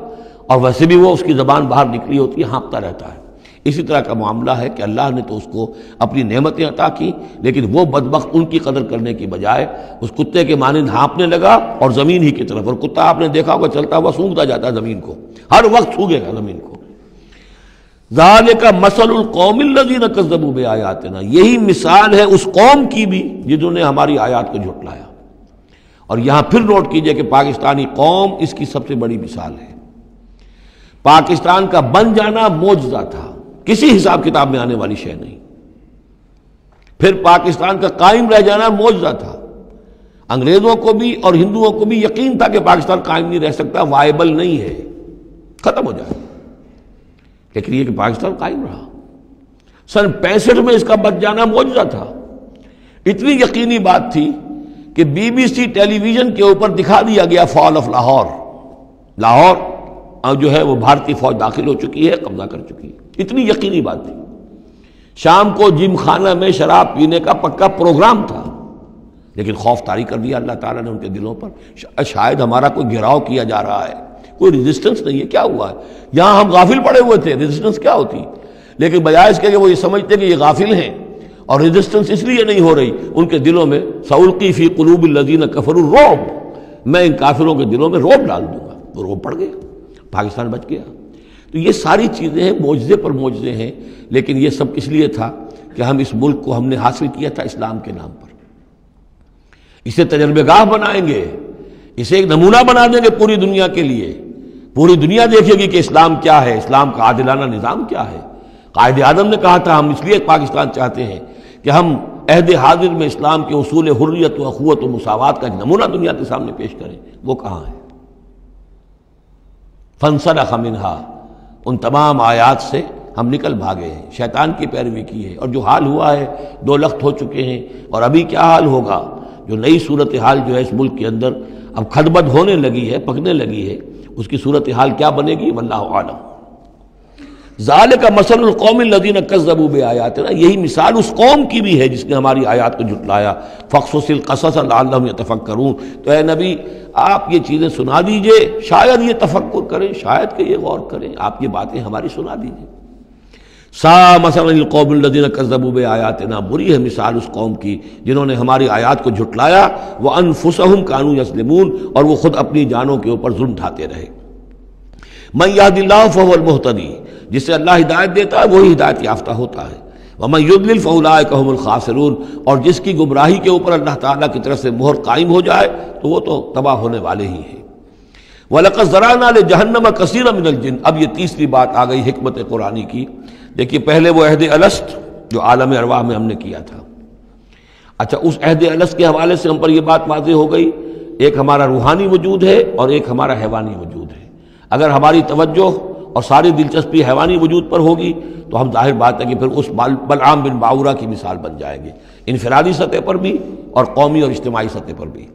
اور ویسے بھی وہ اس کی زبان باہر نکلی ہوتی ہے، ہانپتا رہتا ہے۔ اسی طرح کا معاملہ ہے کہ اللہ نے تو اس کو اپنی نعمتیں عطا کی، لیکن وہ بدبخت ان کی قدر کرنے کی بجائے اس کتے کے مانند ہانپنے لگا اور زمین ہی کی طرف، اور کتا آپ نے دیکھا ہوگا چلتا ہوا سونگتا جاتا ہے زمین کو، ہر وقت سونگے گا زمین کو۔ ذالک مثل القوم الذین کذبوا بآیاتنا، یہی مثال ہے اس قوم کی بھی جنہوں نے ہماری آیات کو جھٹلایا۔ اور یہاں پھر نوٹ کیجئے کہ پاکستانی قوم اس کی سب سے بڑی مثال ہے۔ پاکستان کا بن جانا معجزہ تھا، کسی حساب کتاب میں آنے والی شے نہیں۔ پھر پاکستان کا قائم رہ جانا معجزہ تھا، انگریزوں کو بھی اور ہندوؤں کو بھی یقین تھا کہ پاکستان قائم نہیں رہ سکتا، وائبل نہیں ہے، ختم ہو جائے، لیکن یہ کہ پاکستان قائم رہا۔ سن 65 میں اس کا بچ جانا معجزہ تھا، اتنی یقینی بات تھی کہ B B C television کے اوپر دکھا دیا گیا فال آف لاہور، لاہور جو ہے وہ بھارتی فوج داخل ہو چکی ہے، قبضہ کر چکی ہے، اتنی یقینی بات تھی۔ شام کو جم خانہ میں شراب پینے کا پکا پروگرام تھا، لیکن خوف طاری کر دیا اللہ تعالیٰ نے ان کے دلوں پر، شاید ہمارا کوئی گھیراؤ کیا جا رہا ہے، کوئی ریزسٹنس نہیں ہے، کیا ہوا ہے؟ یہاں ہم غافل پڑے ہوئے تھے، ریزسٹنس کیا ہوتی؟ لیکن بجائے اس کے کہ وہ یہ سمجھتے کہ یہ غافل ہیں اور ریزسٹنس اس لیے نہیں ہو رہی، ان کے دلوں میں سألقی فی قلوب الذین کفروا الرعب، میں ان کافروں کے دلوں میں رعب ڈال دوں گا، وہ رعب پڑ گیا، پاکستان بچ گیا۔ تو یہ ساری چیزیں ہیں، معجزے پر معجزے ہیں، لیکن یہ سب اس لیے تھا کہ ہم اس ملک کو ہم نے حاصل کیا تھا اسلام کے نام پر، اسے تجربہ گاہ بنائیں گے، اسے ایک نمونہ بنا دیں گے پوری دنیا کے لیے، پوری دنیا دیکھے گی کہ اسلام کیا ہے، اسلام کا عادلانہ نظام کیا ہے۔ قائد اعظم نے کہا تھا ہم اس لیے پاکستان چاہتے ہیں کہ ہم عہد حاضر میں اسلام کے اصول حریت و اخوت و مساوات کا ایک نمونہ دنیا کے سامنے پیش کریں، وہ کہاں ہے؟ فانسلخ منہا، ان تمام آیات سے ہم نکل بھاگے ہیں، شیطان کی پیروی کی ہے، اور جو حال ہوا ہے 2 لخت ہو چکے ہیں، اور ابھی کیا حال ہوگا، جو نئی صورتحال جو ہے اس ملک کے اندر اب کھدبد ہونے لگی ہے، پکنے لگی ہے، اس کی صورتحال کیا بنے گی واللہ اعلم۔ ذالک مثل القوم الذین کذبوا بآیاتنا، یہی مثال اس قوم کی بھی ہے جس نے ہماری آیات کو جھٹلایا۔ فاقصص القصص لعلہم یتفکرون، تو اے نبی آپ یہ چیزیں سنا دیجئے، شاید یہ تفکر کریں، شاید کہ یہ غور کریں، آپ یہ باتیں ہماری سنا دیجئے۔ سا مثلا القوم الذین کذبوا بآیاتنا، بری ہے مثال اس قوم کی جنہوں نے ہماری آیات کو جھٹلایا، وانفسہم کانوا یظلمون، اور وہ خود اپنی جانوں کے اوپر ظلم ڈھاتے رہے۔ من یہد اللہ فہو المہتدی، جسے اللہ ہدایت دیتا ہے وہی ہدایت یافتہ ہوتا ہے، ومن یضلل فاولئک هم الخاسرون، اور جس کی گمراہی کے اوپر اللہ تعالیٰ کی طرف سے مہر قائم ہو جائے تو وہ تو تباہ ہونے والے ہی ہیں۔ وَلَقَدْ ذَرَأْنَا لِجَهَنَّمَ كَثِيرًا مِنَ الْجِنِّ، اب یہ تیسری بات آ گئی حکمت قرآنی کی۔ دیکھیے پہلے وہ عہد الست جو عالم ارواح میں ہم نے کیا تھا، اچھا اس عہد الست کے حوالے سے ہم پر یہ بات واضح ہو گئی، ایک ہمارا روحانی وجود ہے اور ایک ہمارا حیوانی وجود ہے۔ اگر ہماری توجہ اور ساری دلچسپی حیوانی وجود پر ہوگی تو ہم ظاہر بات ہے کہ پھر اس بلعام بن باورہ کی مثال بن جائیں گے، انفرادی سطح پر بھی اور قومی اور اجتماعی سطح پر بھی۔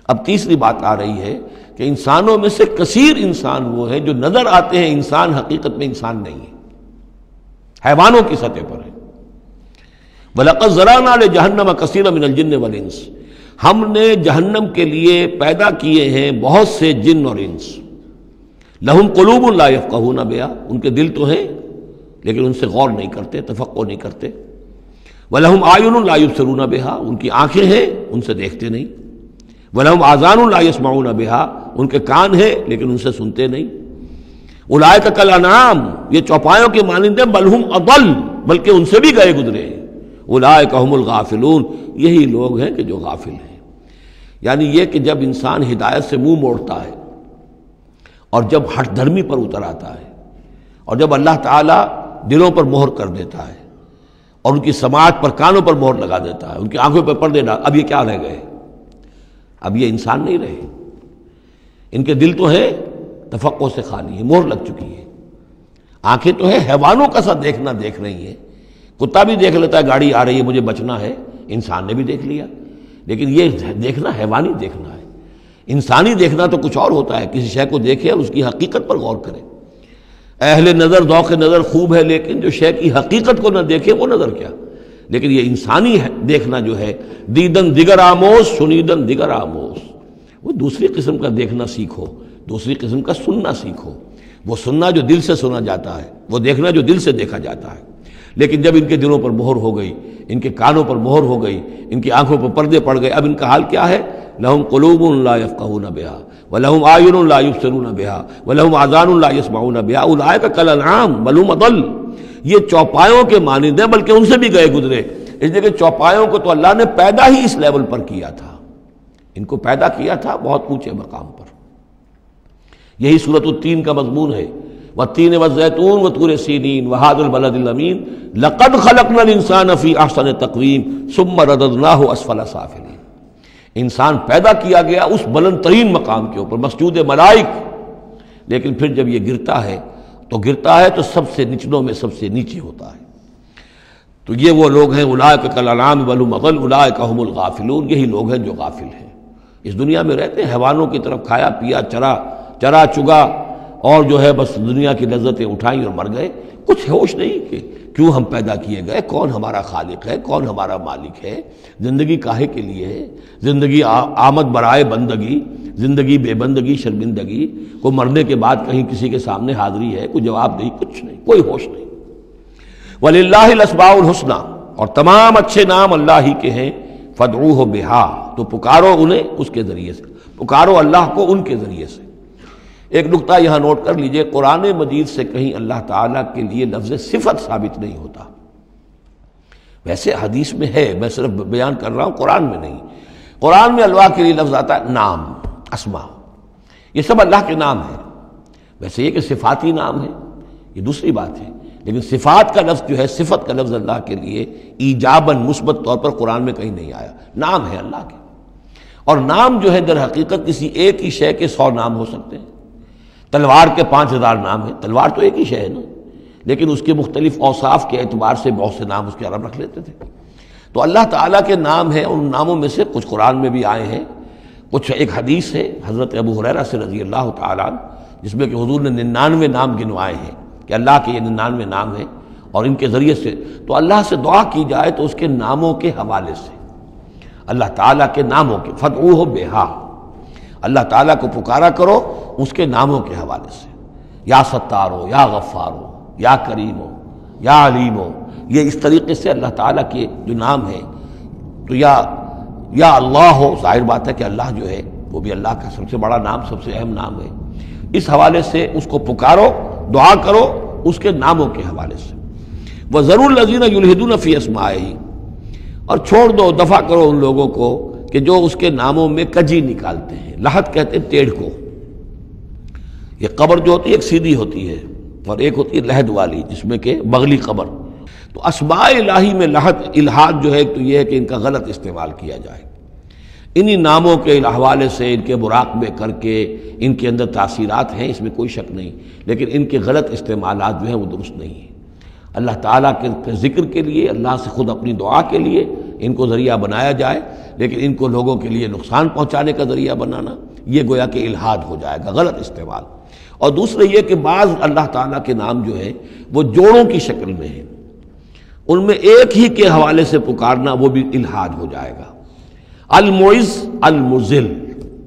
اب تیسری بات آ رہی ہے کہ انسانوں میں سے کثیر انسان وہ ہیں جو نظر آتے ہیں انسان، حقیقت میں انسان نہیں ہے، حیوانوں کی سطح پر ہے۔ وَلَقَدْ ذَرَأْنَا لِجَهَنَّمَ كَثِيرًا مِنَ الْجِنِّ وَالْإِنسِ، ہم نے جہنم کے لیے پیدا کیے ہیں بہت سے جن اور انس۔ لہم قلوب لا یفقہون بہا، ان کے دل تو ہیں لیکن ان سے غور نہیں کرتے، تفقہ نہیں کرتے۔ وَلَهُمْ أَعْيُنٌ لَا يُبْصِرُونَ بِهَا، ان کی آنکھیں ہیں ان سے دیکھتے نہیں۔ وَلَهُمْ آذَانٌ لَا يَسْمَعُونَ بِهَا، ان کے کان ہیں لیکن ان سے سنتے نہیں۔ اولئک کالانعام، یہ چوپایوں کے مانند ہیں، بل ہم اضل، بلکہ ان سے بھی گئے گزرے ہیں۔ اولئک هم الغافلون، یہی لوگ ہیں کہ جو غافل ہیں۔ یعنی یہ کہ جب انسان ہدایت سے منہ موڑتا ہے اور جب ہٹ دھرمی پر اتر آتا ہے اور جب اللہ تعالیٰ دلوں پر مہر کر دیتا ہے اور ان کی سماعت پر کانوں پر مہر لگا دیتا ہے، ان کی آنکھوں پر پردے ڈال، اب یہ کیا رہ گئے؟ اب یہ انسان نہیں رہے، ان کے دل تو ہیں تفقع سے خالی ہے، مہر لگ چکی ہے، آنکھیں تو ہیں حیوانوں کا سا دیکھنا دیکھ رہی ہیں، کتا بھی دیکھ لیتا ہے گاڑی آ رہی ہے مجھے بچنا ہے، انسان نے بھی دیکھ لیا، لیکن یہ دیکھنا حیوانی دیکھنا ہے۔ انسانی دیکھنا تو کچھ اور ہوتا ہے، کسی شے کو دیکھے اور اس کی حقیقت پر غور کرے۔ اہل نظر ذوق نظر خوب ہے، لیکن جو شے کی حقیقت کو نہ دیکھے وہ نظر کیا۔ لیکن یہ انسانی دیکھنا جو ہے، دیدن دیگر آموز شنیدن دیگر آموز، وہ دوسری قسم کا دیکھنا سیکھو، دوسری قسم کا سننا سیکھو۔ وہ سننا جو دل سے سنا جاتا ہے، وہ دیکھنا جو دل سے دیکھا جاتا ہے۔ لیکن جب ان کے دلوں پر مہر ہو گئی، ان کے کانوں پر مہر ہو گئی، ان کی آنکھوں پر پردے پڑ گئے، اب ان کا حال کیا ہے؟ لہم قلوب لا یفقہون بہا ولہم اعین لا یبصرون بہا ولہم آذان لا یسمعون بہا اولئک کالانعام بل ہم اضل، یہ چوپایوں کے مانند ہیں بلکہ ان سے بھی گئے گزرے۔ اس لیے کہ چوپایوں کو تو اللہ نے پیدا ہی اس لیول پر کیا تھا، ان کو پیدا کیا تھا بہت اونچے مقام پر۔ یہی سورۃ التین کا مضمون ہے، والتین والزیتون وطور سینین وهذا البلد الامین لقد خلقنا الانسان فی احسن تقویم ثم رددناہ اسفل سافلین. انسان پیدا کیا گیا اس بلند ترین مقام کے اوپر مسجود ملائک، لیکن پھر جب یہ گرتا ہے تو سب سے نچلوں میں سب سے نیچے ہوتا ہے. تو یہ وہ لوگ ہیں اولئک کالانعام بل هم اضل اولئک هم الغافلون. یہی لوگ ہیں جو غافل ہیں، اس دنیا میں رہتے ہیں حیوانوں کی طرف کھایا پیا چرا چگا اور جو ہے بس دنیا کی لذتیں اٹھائیں اور مر گئے. کچھ ہوش نہیں کہ کیوں ہم پیدا کیے گئے، کون ہمارا خالق ہے، کون ہمارا مالک ہے، زندگی کاہے کے لیے ہے، زندگی آمد برائے بندگی، زندگی بے بندگی شرمندگی، کو مرنے کے بعد کہیں کسی کے سامنے حاضری ہے، کوئی جواب نہیں، کچھ نہیں، کوئی ہوش نہیں. وَلِلَّهِ الْأَسْمَاءُ الْحُسْنَى، اور تمام اچھے نام اللہ ہی کے ہیں. فَادْعُوهُ بِهَا، تو پکارو انہیں اس کے ذریعے سے، پکارو اللہ کو ان کے ذریعے سے. ایک نقطہ یہاں نوٹ کر لیجئے، قرآن مجید سے کہیں اللہ تعالیٰ کے لیے لفظ صفت ثابت نہیں ہوتا. ویسے حدیث میں ہے، میں صرف بیان کر رہا ہوں، قرآن میں نہیں. قرآن میں اللہ کے لیے لفظ آتا ہے نام، اسما، یہ سب اللہ کے نام ہیں. ویسے یہ کہ صفاتی نام ہے یہ دوسری بات ہے، لیکن صفات کا لفظ جو ہے، صفت کا لفظ اللہ کے لیے ایجاباً مثبت طور پر قرآن میں کہیں نہیں آیا. نام ہے اللہ کے، اور نام جو ہے در حقیقت کسی ایک ہی شے کے 100 نام ہو سکتے ہیں. تلوار کے 5000 نام ہیں، تلوار تو ایک ہی شے ہے نا، لیکن اس کے مختلف اوصاف کے اعتبار سے بہت سے نام اس کے عرب رکھ لیتے تھے. تو اللہ تعالیٰ کے نام ہیں، ان ناموں میں سے کچھ قرآن میں بھی آئے ہیں، کچھ ایک حدیث ہے حضرت ابو ہریرہ سے رضی اللہ تعالیٰ عنہ، جس میں کہ حضور نے 99 نام گنوائے ہیں کہ اللہ کے یہ 99 نام ہیں، اور ان کے ذریعے سے تو اللہ سے دعا کی جائے تو اس کے ناموں کے حوالے سے، اللہ تعالیٰ کے ناموں کے، فادعوہ بہا، اللہ تعالیٰ کو پکارا کرو اس کے ناموں کے حوالے سے. یا ستارو، یا غفارو، یا کریمو، یا علیمو، یہ اس طریقے سے اللہ تعالیٰ کے جو نام ہیں. تو یا اللہ ہو، ظاہر بات ہے کہ اللہ جو ہے وہ بھی اللہ کا سب سے بڑا نام، سب سے اہم نام ہے. اس حوالے سے اس کو پکارو، دعا کرو اس کے ناموں کے حوالے سے. وَذَرُوا الَّذِينَ يُلْحِدُونَ فِي أَسْمَائِهِ، اور چھوڑ دو، دفع کرو ان لوگوں کو کہ جو اس کے ناموں میں کجی نکالتے ہیں. لحد کہتے ہیں ٹیڑھ کو. یہ قبر جو ہوتی ہے ایک سیدھی ہوتی ہے اور ایک ہوتی ہے لحد والی، جس میں کہ بغلی قبر. تو اسماء الہی میں لحد الحاد جو ہے تو یہ ہے کہ ان کا غلط استعمال کیا جائے. انہی ناموں کے حوالے سے ان کے مراقبے کر کے ان کے اندر تاثیرات ہیں، اس میں کوئی شک نہیں، لیکن ان کے غلط استعمالات جو ہیں وہ درست نہیں ہیں. اللہ تعالیٰ کے ذکر کے لیے، اللہ سے خود اپنی دعا کے لیے ان کو ذریعہ بنایا جائے، لیکن ان کو لوگوں کے لیے نقصان پہنچانے کا ذریعہ بنانا یہ گویا کہ الحاد ہو جائے گا، غلط استعمال. اور دوسرے یہ کہ بعض اللہ تعالیٰ کے نام جو ہیں وہ جوڑوں کی شکل میں ہیں، ان میں ایک ہی کے حوالے سے پکارنا وہ بھی الحاد ہو جائے گا. المعز المذل،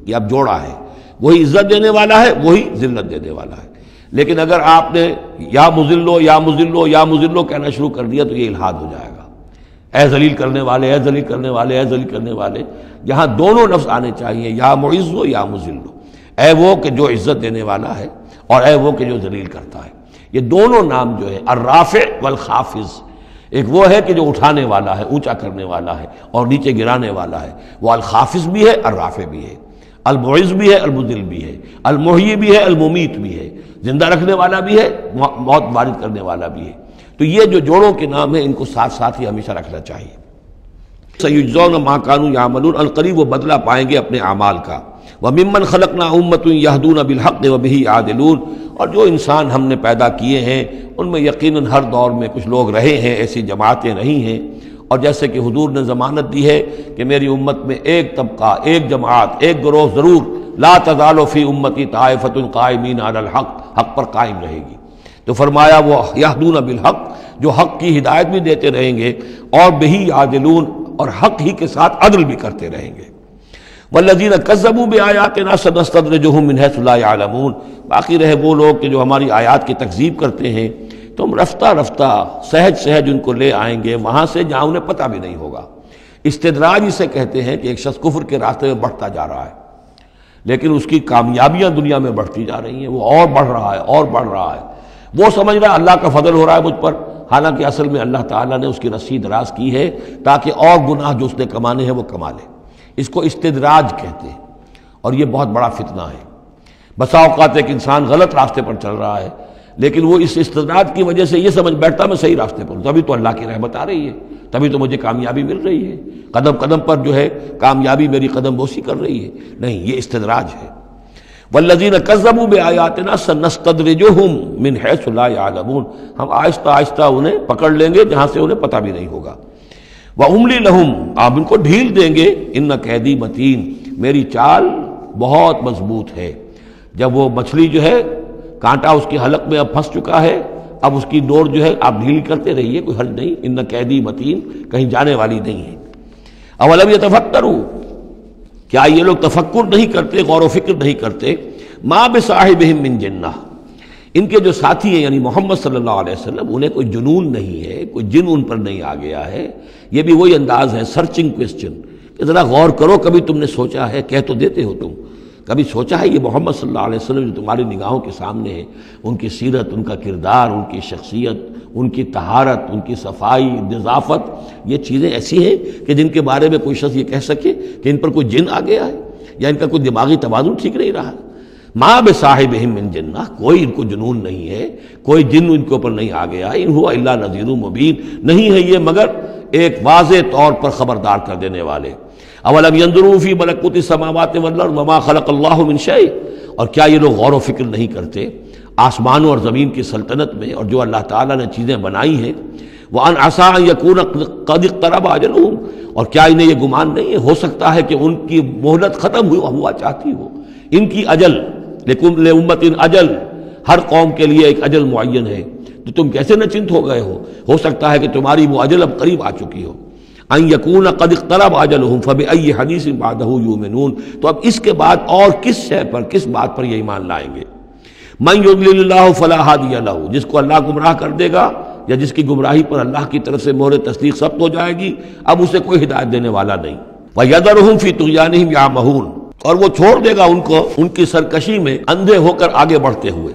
یہ اب جوڑا ہے، وہی عزت دینے والا ہے، وہی ذلت دینے والا ہے. لیکن اگر آپ نے یا مذلو یا مذلو یا مذلو کہنا شروع کر دیا تو یہ الحاد ہو جائے گا. اے ذلیل کرنے والے، اے ذلیل کرنے والے، اے ذلیل کرنے والے. جہاں دونوں لفظ آنے چاہیے، یا معز ہو یا مذلو، اے وہ کہ جو عزت دینے والا ہے اور اے وہ کہ جو ذلیل کرتا ہے. یہ دونوں نام جو ہے الرافع والخافض، ایک وہ ہے کہ جو اٹھانے والا ہے، اونچا کرنے والا ہے اور نیچے گرانے والا ہے، وہ الخافض بھی ہے، الرافع بھی ہے، المعز بھی ہے، المذل بھی ہے، المحیی بھی ہے، الممیت بھی ہے، زندہ رکھنے والا بھی ہے، موت وارد کرنے والا بھی ہے. تو یہ جو جوڑوں کے نام ہیں ان کو ساتھ ساتھ ہی ہمیشہ رکھنا چاہیے. سَيُجْزَوْنَ مَا كَانُوا يَعْمَلُونَ، القریب وہ بدلہ پائیں گے اپنے اعمال کا. وَمِمَّنْ خَلَقْنَا أُمَّةٌ يَهْدُونَ بِالْحَقِّ وَبِهِ يَعْدِلُونَ، اور جو انسان ہم نے پیدا کیے ہیں ان میں یقیناً ہر دور میں کچھ لوگ رہے ہیں، ایسی جماعتیں رہی ہیں. اور جیسے کہ حضور نے ضمانت دی ہے کہ میری امت میں ایک طبقہ، ایک جماعت، ایک گروہ ضرور، لا تزال فی امتی طائفۃ قائمین علی الحق، حق پر قائم رہے گی. تو فرمایا وہ یہدون بالحق، جو حق کی ہدایت بھی دیتے رہیں گے اور بہی یعدلون، اور حق ہی کے ساتھ عدل بھی کرتے رہیں گے. والذین کذبوا بآیاتنا سنستدرجهم من حیث لا یعلمون، باقی رہے وہ لوگ کہ جو ہماری آیات کی تکذیب کرتے ہیں تو ہم رفتہ رفتہ سہج سہج ان کو لے آئیں گے وہاں سے جہاں انہیں پتہ بھی نہیں ہوگا. استدراج اسے کہتے ہیں کہ ایک شخص کفر کے راستے میں بڑھتا جا رہا ہے، لیکن اس کی کامیابیاں دنیا میں بڑھتی جا رہی ہیں، وہ اور بڑھ رہا ہے اور بڑھ رہا ہے، وہ سمجھ رہا ہے اللہ کا فضل ہو رہا ہے مجھ پر، حالانکہ اصل میں اللہ تعالیٰ نے اس کی رسی دراز کی ہے تاکہ اور گناہ جو اس نے کمانے ہیں وہ کما لے. اس کو استدراج کہتے ہیں، اور یہ بہت بڑا فتنہ ہے. بسا اوقات ایک انسان غلط راستے پر چل رہا ہے، لیکن وہ اس استدراج کی وجہ سے یہ سمجھ بیٹھتا میں صحیح راستے پر ہوں، تبھی تو اللہ کی رحمت آ رہی ہے، تبھی تو مجھے کامیابی مل رہی ہے، قدم قدم پر جو ہے کامیابی میری قدم بوسی کر رہی ہے۔ نہیں، یہ استدراج ہے۔ والذین کذبوا بآیاتنا سنستدرجهم من حیث لا یعلمون، ہم آہستہ آہستہ انہیں پکڑ لیں گے جہاں سے انہیں پتہ بھی نہیں ہوگا۔ واملی لہم، آپ ان کو ڈھیل دیں گے، ان کیدی متین، میری چال بہت مضبوط ہے۔ جب وہ مچھلی جو ہے کانٹا اس کی حلق میں اب پھنس چکا ہے، اب اس کی ڈور جو ہے آپ ڈھیل کرتے رہیے، کوئی حل نہیں، ان قیدی متین، کہیں جانے والی نہیں ہے۔ اولم یتفکروا، کیا یہ لوگ تفکر نہیں کرتے، غور و فکر نہیں کرتے؟ ما بصاحبہم من جنہ، ان کے جو ساتھی ہیں یعنی محمد صلی اللہ علیہ وسلم، انہیں کوئی جنون نہیں ہے، کوئی جن ان پر نہیں آ گیا ہے۔ یہ بھی وہی انداز ہے، سرچنگ کویسچن، کہ ذرا غور کرو، کبھی تم نے سوچا ہے، کہہ تو دیتے ہو تم، کبھی سوچا ہے یہ محمد صلی اللہ علیہ وسلم جو تمہاری نگاہوں کے سامنے ہے، ان کی سیرت، ان کا کردار، ان کی شخصیت، ان کی طہارت، ان کی صفائی، نظافت، یہ چیزیں ایسی ہیں کہ جن کے بارے میں کوئی شخص یہ کہہ سکے کہ ان پر کوئی جن آ گیا ہے یا ان کا کوئی دماغی توازن ٹھیک نہیں رہا۔ ما بصاحبہم من جنہ، کوئی ان کو جنون نہیں ہے، کوئی جن ان کے اوپر نہیں آ گیا، ان ہوا الا نذیر مبین، نہیں ہے یہ مگر ایک واضح طور پر خبردار کر دینے والے۔ اولم ينظروا فی ملکوت السماوات والارض وما خلق اللہ من شیء، اور کیا یہ لوگ غور و فکر نہیں کرتے آسمانوں اور زمین کی سلطنت میں اور جو اللہ تعالیٰ نے چیزیں بنائی ہیں، وان عسى ان يكون قد اقترب اجلهم، اور کیا انہیں یہ گمان نہیں ہے، ہو سکتا ہے کہ ان کی مہلت ختم ہوا چاہتی ہو، ان کی اجل، لکل امت اجل، ہر قوم کے لیے ایک اجل معین ہے، تو تم کیسے نچنت ہو گئے ہو سکتا ہے کہ تمہاری وہ اجل اب قریب آ چکی ہو۔ ان یکون قد اقترب اجلهم فبأي حدیث بعدہ یؤمنون، تو اب اس کے بعد اور کس شے پر، کس بات پر یہ ایمان لائیں گے؟ من یضلل اللہ فلا ہادی لہ، جس کو اللہ گمراہ کر دے گا یا جس کی گمراہی پر اللہ کی طرف سے مہر تصدیق ثبت ہو جائے گی، اب اسے کوئی ہدایت دینے والا نہیں۔ وَيَذَرُهُمْ فِي طُغْيَانِهِمْ يَعْمَهُونَ، اور وہ چھوڑ دے گا ان کو ان کی سرکشی میں اندھے ہو کر آگے بڑھتے ہوئے۔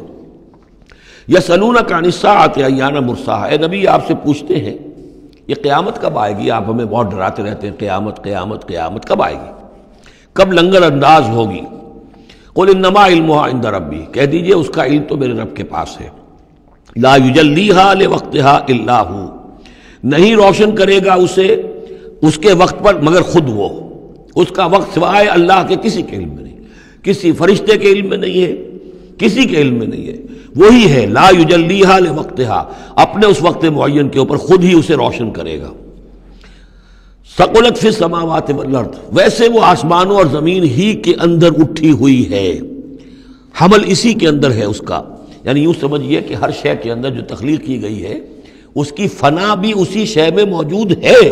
يَسْأَلُونَكَ عَنِ السَّاعَةِ أَيَّانَ مُرْسَاهَا، اے نبی آپ سے پوچھتے ہیں یہ قیامت کب آئے گی، آپ ہمیں بہت ڈراتے رہتے ہیں قیامت قیامت قیامت، کب آئے گی، کب لنگر انداز ہوگی؟ قل انما علمها عند ربی، کہہ دیجئے اس کا علم تو میرے رب کے پاس ہے۔ لا یجلیها لوقتها الا هو، نہیں روشن کرے گا اسے اس کے وقت پر مگر خود وہ، اس کا وقت سوائے اللہ کے کسی کے علم میں نہیں، کسی فرشتے کے علم میں نہیں ہے، کسی کے علم میں نہیں ہے، وہی ہے لا یجلیها لوقتها، اپنے اس وقت معین کے اوپر خود ہی اسے روشن کرے گا۔ ثقلت فی السماوات والارض، ویسے وہ آسمانوں اور زمین ہی کے اندر اٹھی ہوئی ہے، حمل اسی کے اندر ہے اس کا، یعنی یوں سمجھیے کہ ہر شے کے اندر جو تخلیق کی گئی ہے اس کی فنا بھی اسی شے میں موجود ہے۔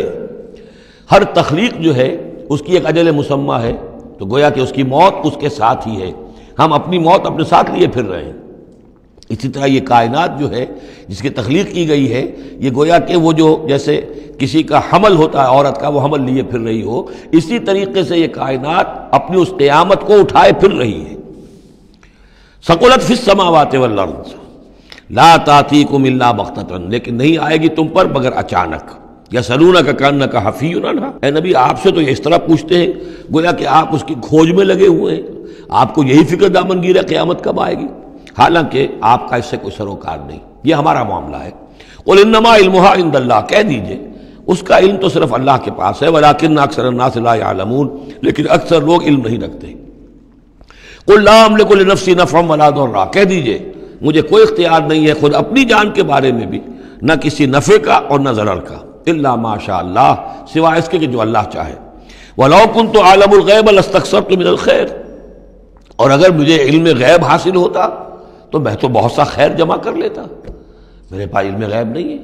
ہر تخلیق جو ہے اس کی ایک اجل مسمى ہے، تو گویا کہ اس کی موت اس کے ساتھ ہی ہے، ہم اپنی موت اپنے ساتھ لیے پھر رہے ہیں۔ اسی طرح یہ کائنات جو ہے جس کی تخلیق کی گئی ہے، یہ گویا کہ وہ جو جیسے کسی کا حمل ہوتا ہے عورت کا، وہ حمل لیے پھر رہی ہو، اسی طریقے سے یہ کائنات اپنی اس قیامت کو اٹھائے پھر رہی ہے۔ ثقلت فی السماوات والارض لا تاتیکم الا بغتۃ، لیکن نہیں آئے گی تم پر مگر اچانک۔ یسألونک کأنک حفی عنہا، اے نبی آپ سے تو یہ اس طرح پوچھتے ہیں گویا کہ آپ اس کی کھوج میں لگے ہوئے ہیں، آپ کو یہی فکر دامنگیر ہے قیامت کب آئے گی، حالانکہ آپ کا اس سے کوئی سروکار نہیں، یہ ہمارا معاملہ ہے۔ قل انما علمها عند اللہ، کہہ دیجئے اس کا علم تو صرف اللہ کے پاس ہے، ولکن اکثر الناس لا يعلمون، لیکن اکثر لوگ علم نہیں رکھتے۔ قل لا املک لنفسی نفعا ولا ضرا، کہہ دیجئے مجھے کوئی اختیار نہیں ہے خود اپنی جان کے بارے میں بھی، نہ کسی نفع کا اور نہ ضرر کا، الا ما شاء اللہ، سوائے اس کے کہ جو اللہ چاہے۔ ولو كنت اعلم الغیب لاستكثرت من الخیر، اور اگر مجھے علم غیب حاصل ہوتا تو میں تو بہت سا خیر جمع کر لیتا، میرے پاس علم غیب نہیں ہے۔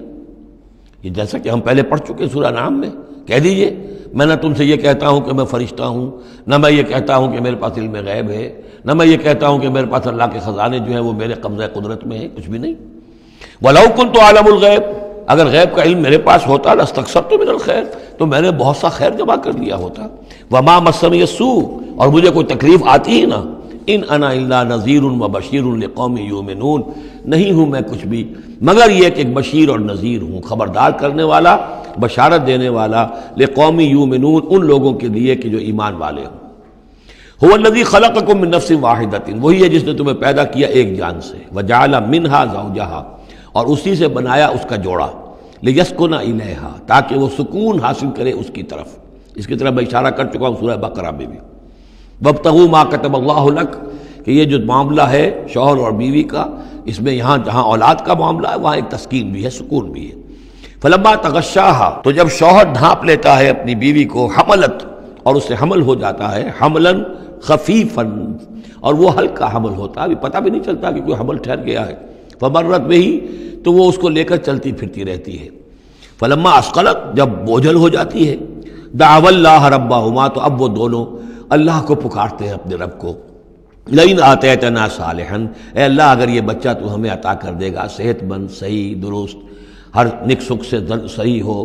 یہ جیسا کہ ہم پہلے پڑھ چکے سورہ نام میں، کہہ دیجئے میں نہ تم سے یہ کہتا ہوں کہ میں فرشتہ ہوں، نہ میں یہ کہتا ہوں کہ میرے پاس علم غیب ہے، نہ میں یہ کہتا ہوں کہ میرے پاس اللہ کے خزانے جو ہیں وہ میرے قبضہ قدرت میں ہیں، کچھ بھی نہیں۔ وَلَوْ كُنْتُ أَعْلَمُ الْغَيْبَ، اگر غیب کا علم میرے پاس ہوتا لَاسْتَكْثَرْتُ مِنَ الْخَيْرِ، تو میں نے بہت سا خیر جمع کر لیا ہوتا۔ وَمَا مَسَّنِيَ السُّوءُ، اور مجھے کوئی تکلیف آتی ہی نہ۔ ان انا الا نذیر وبشیر لقوم یؤمنون، نہیں ہوں میں کچھ بھی مگر یہ کہ ایک بشیر اور نذیر ہوں، خبردار کرنے والا، بشارت دینے والا، لقوم یؤمنون، ان لوگوں کے لیے کہ جو ایمان والے ہوں۔ هو الذی خلقکم من نفس واحدۃ، وہی ہے جس نے تمہیں پیدا کیا ایک جان سے، وجعل منها زوجها، اور اسی سے بنایا اس کا جوڑا، لیسکن الیہا، تاکہ وہ سکون حاصل کرے اس کی طرف۔ اس کی طرف میں اشارہ کر چکا ہوں سورہ بقرہ میں بھی۔ وابتغوا ما کتب اللہ لک، کہ یہ جو معاملہ ہے شوہر اور بیوی کا، اس میں یہاں جہاں اولاد کا معاملہ ہے وہاں ایک تسکین بھی ہے، سکون بھی ہے۔ فلما تغشاہا، تو جب شوہر ڈھانپ لیتا ہے اپنی بیوی کو، حملت، اور اس سے حمل ہو جاتا ہے، حملاً خفیفاً، اور وہ ہلکا حمل ہوتا ہے، ابھی پتہ بھی نہیں چلتا کہ کوئی حمل ٹھہر گیا ہے، فمرت بہی، تو وہ اس کو لے کر چلتی پھرتی رہتی ہے۔ فلما اسقلت، جب بوجھل ہو جاتی ہے، دعوا اللہ ربہما، تو اب وہ دونوں اللہ کو پکارتے ہیں، اپنے رب کو۔ لئن آتیتنا صالحا، اے اللہ اگر یہ بچہ تو ہمیں عطا کر دے گا صحت مند، صحیح، درست، ہر نک سکھ سے صحیح ہو،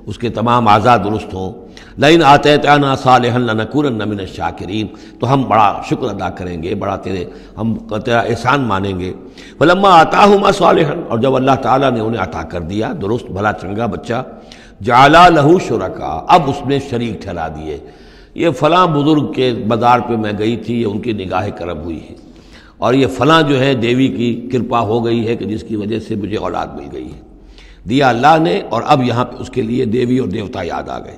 اس کے تمام اعضاء درست ہوں، لئن آتیتنا صالحا لنکونن من الشاکرین، تو ہم بڑا شکر ادا کریں گے، بڑا ہم تیرا احسان مانیں گے۔ فلما آتاہما صالحا، اور جب اللہ تعالیٰ نے انہیں عطا کر دیا درست بھلا چنگا بچہ، جعلا لہ شرکاء، اب اس میں شریک ٹھہرا دیے، یہ فلاں بزرگ کے مزار پہ میں گئی تھی، یہ ان کی نگاہ کرم ہوئی ہے، اور یہ فلاں جو ہے دیوی کی کرپا ہو گئی ہے کہ جس کی وجہ سے مجھے اولاد مل گئی ہے، دیا اللہ نے، اور اب یہاں پہ اس کے لیے دیوی اور دیوتا یاد آ گئے۔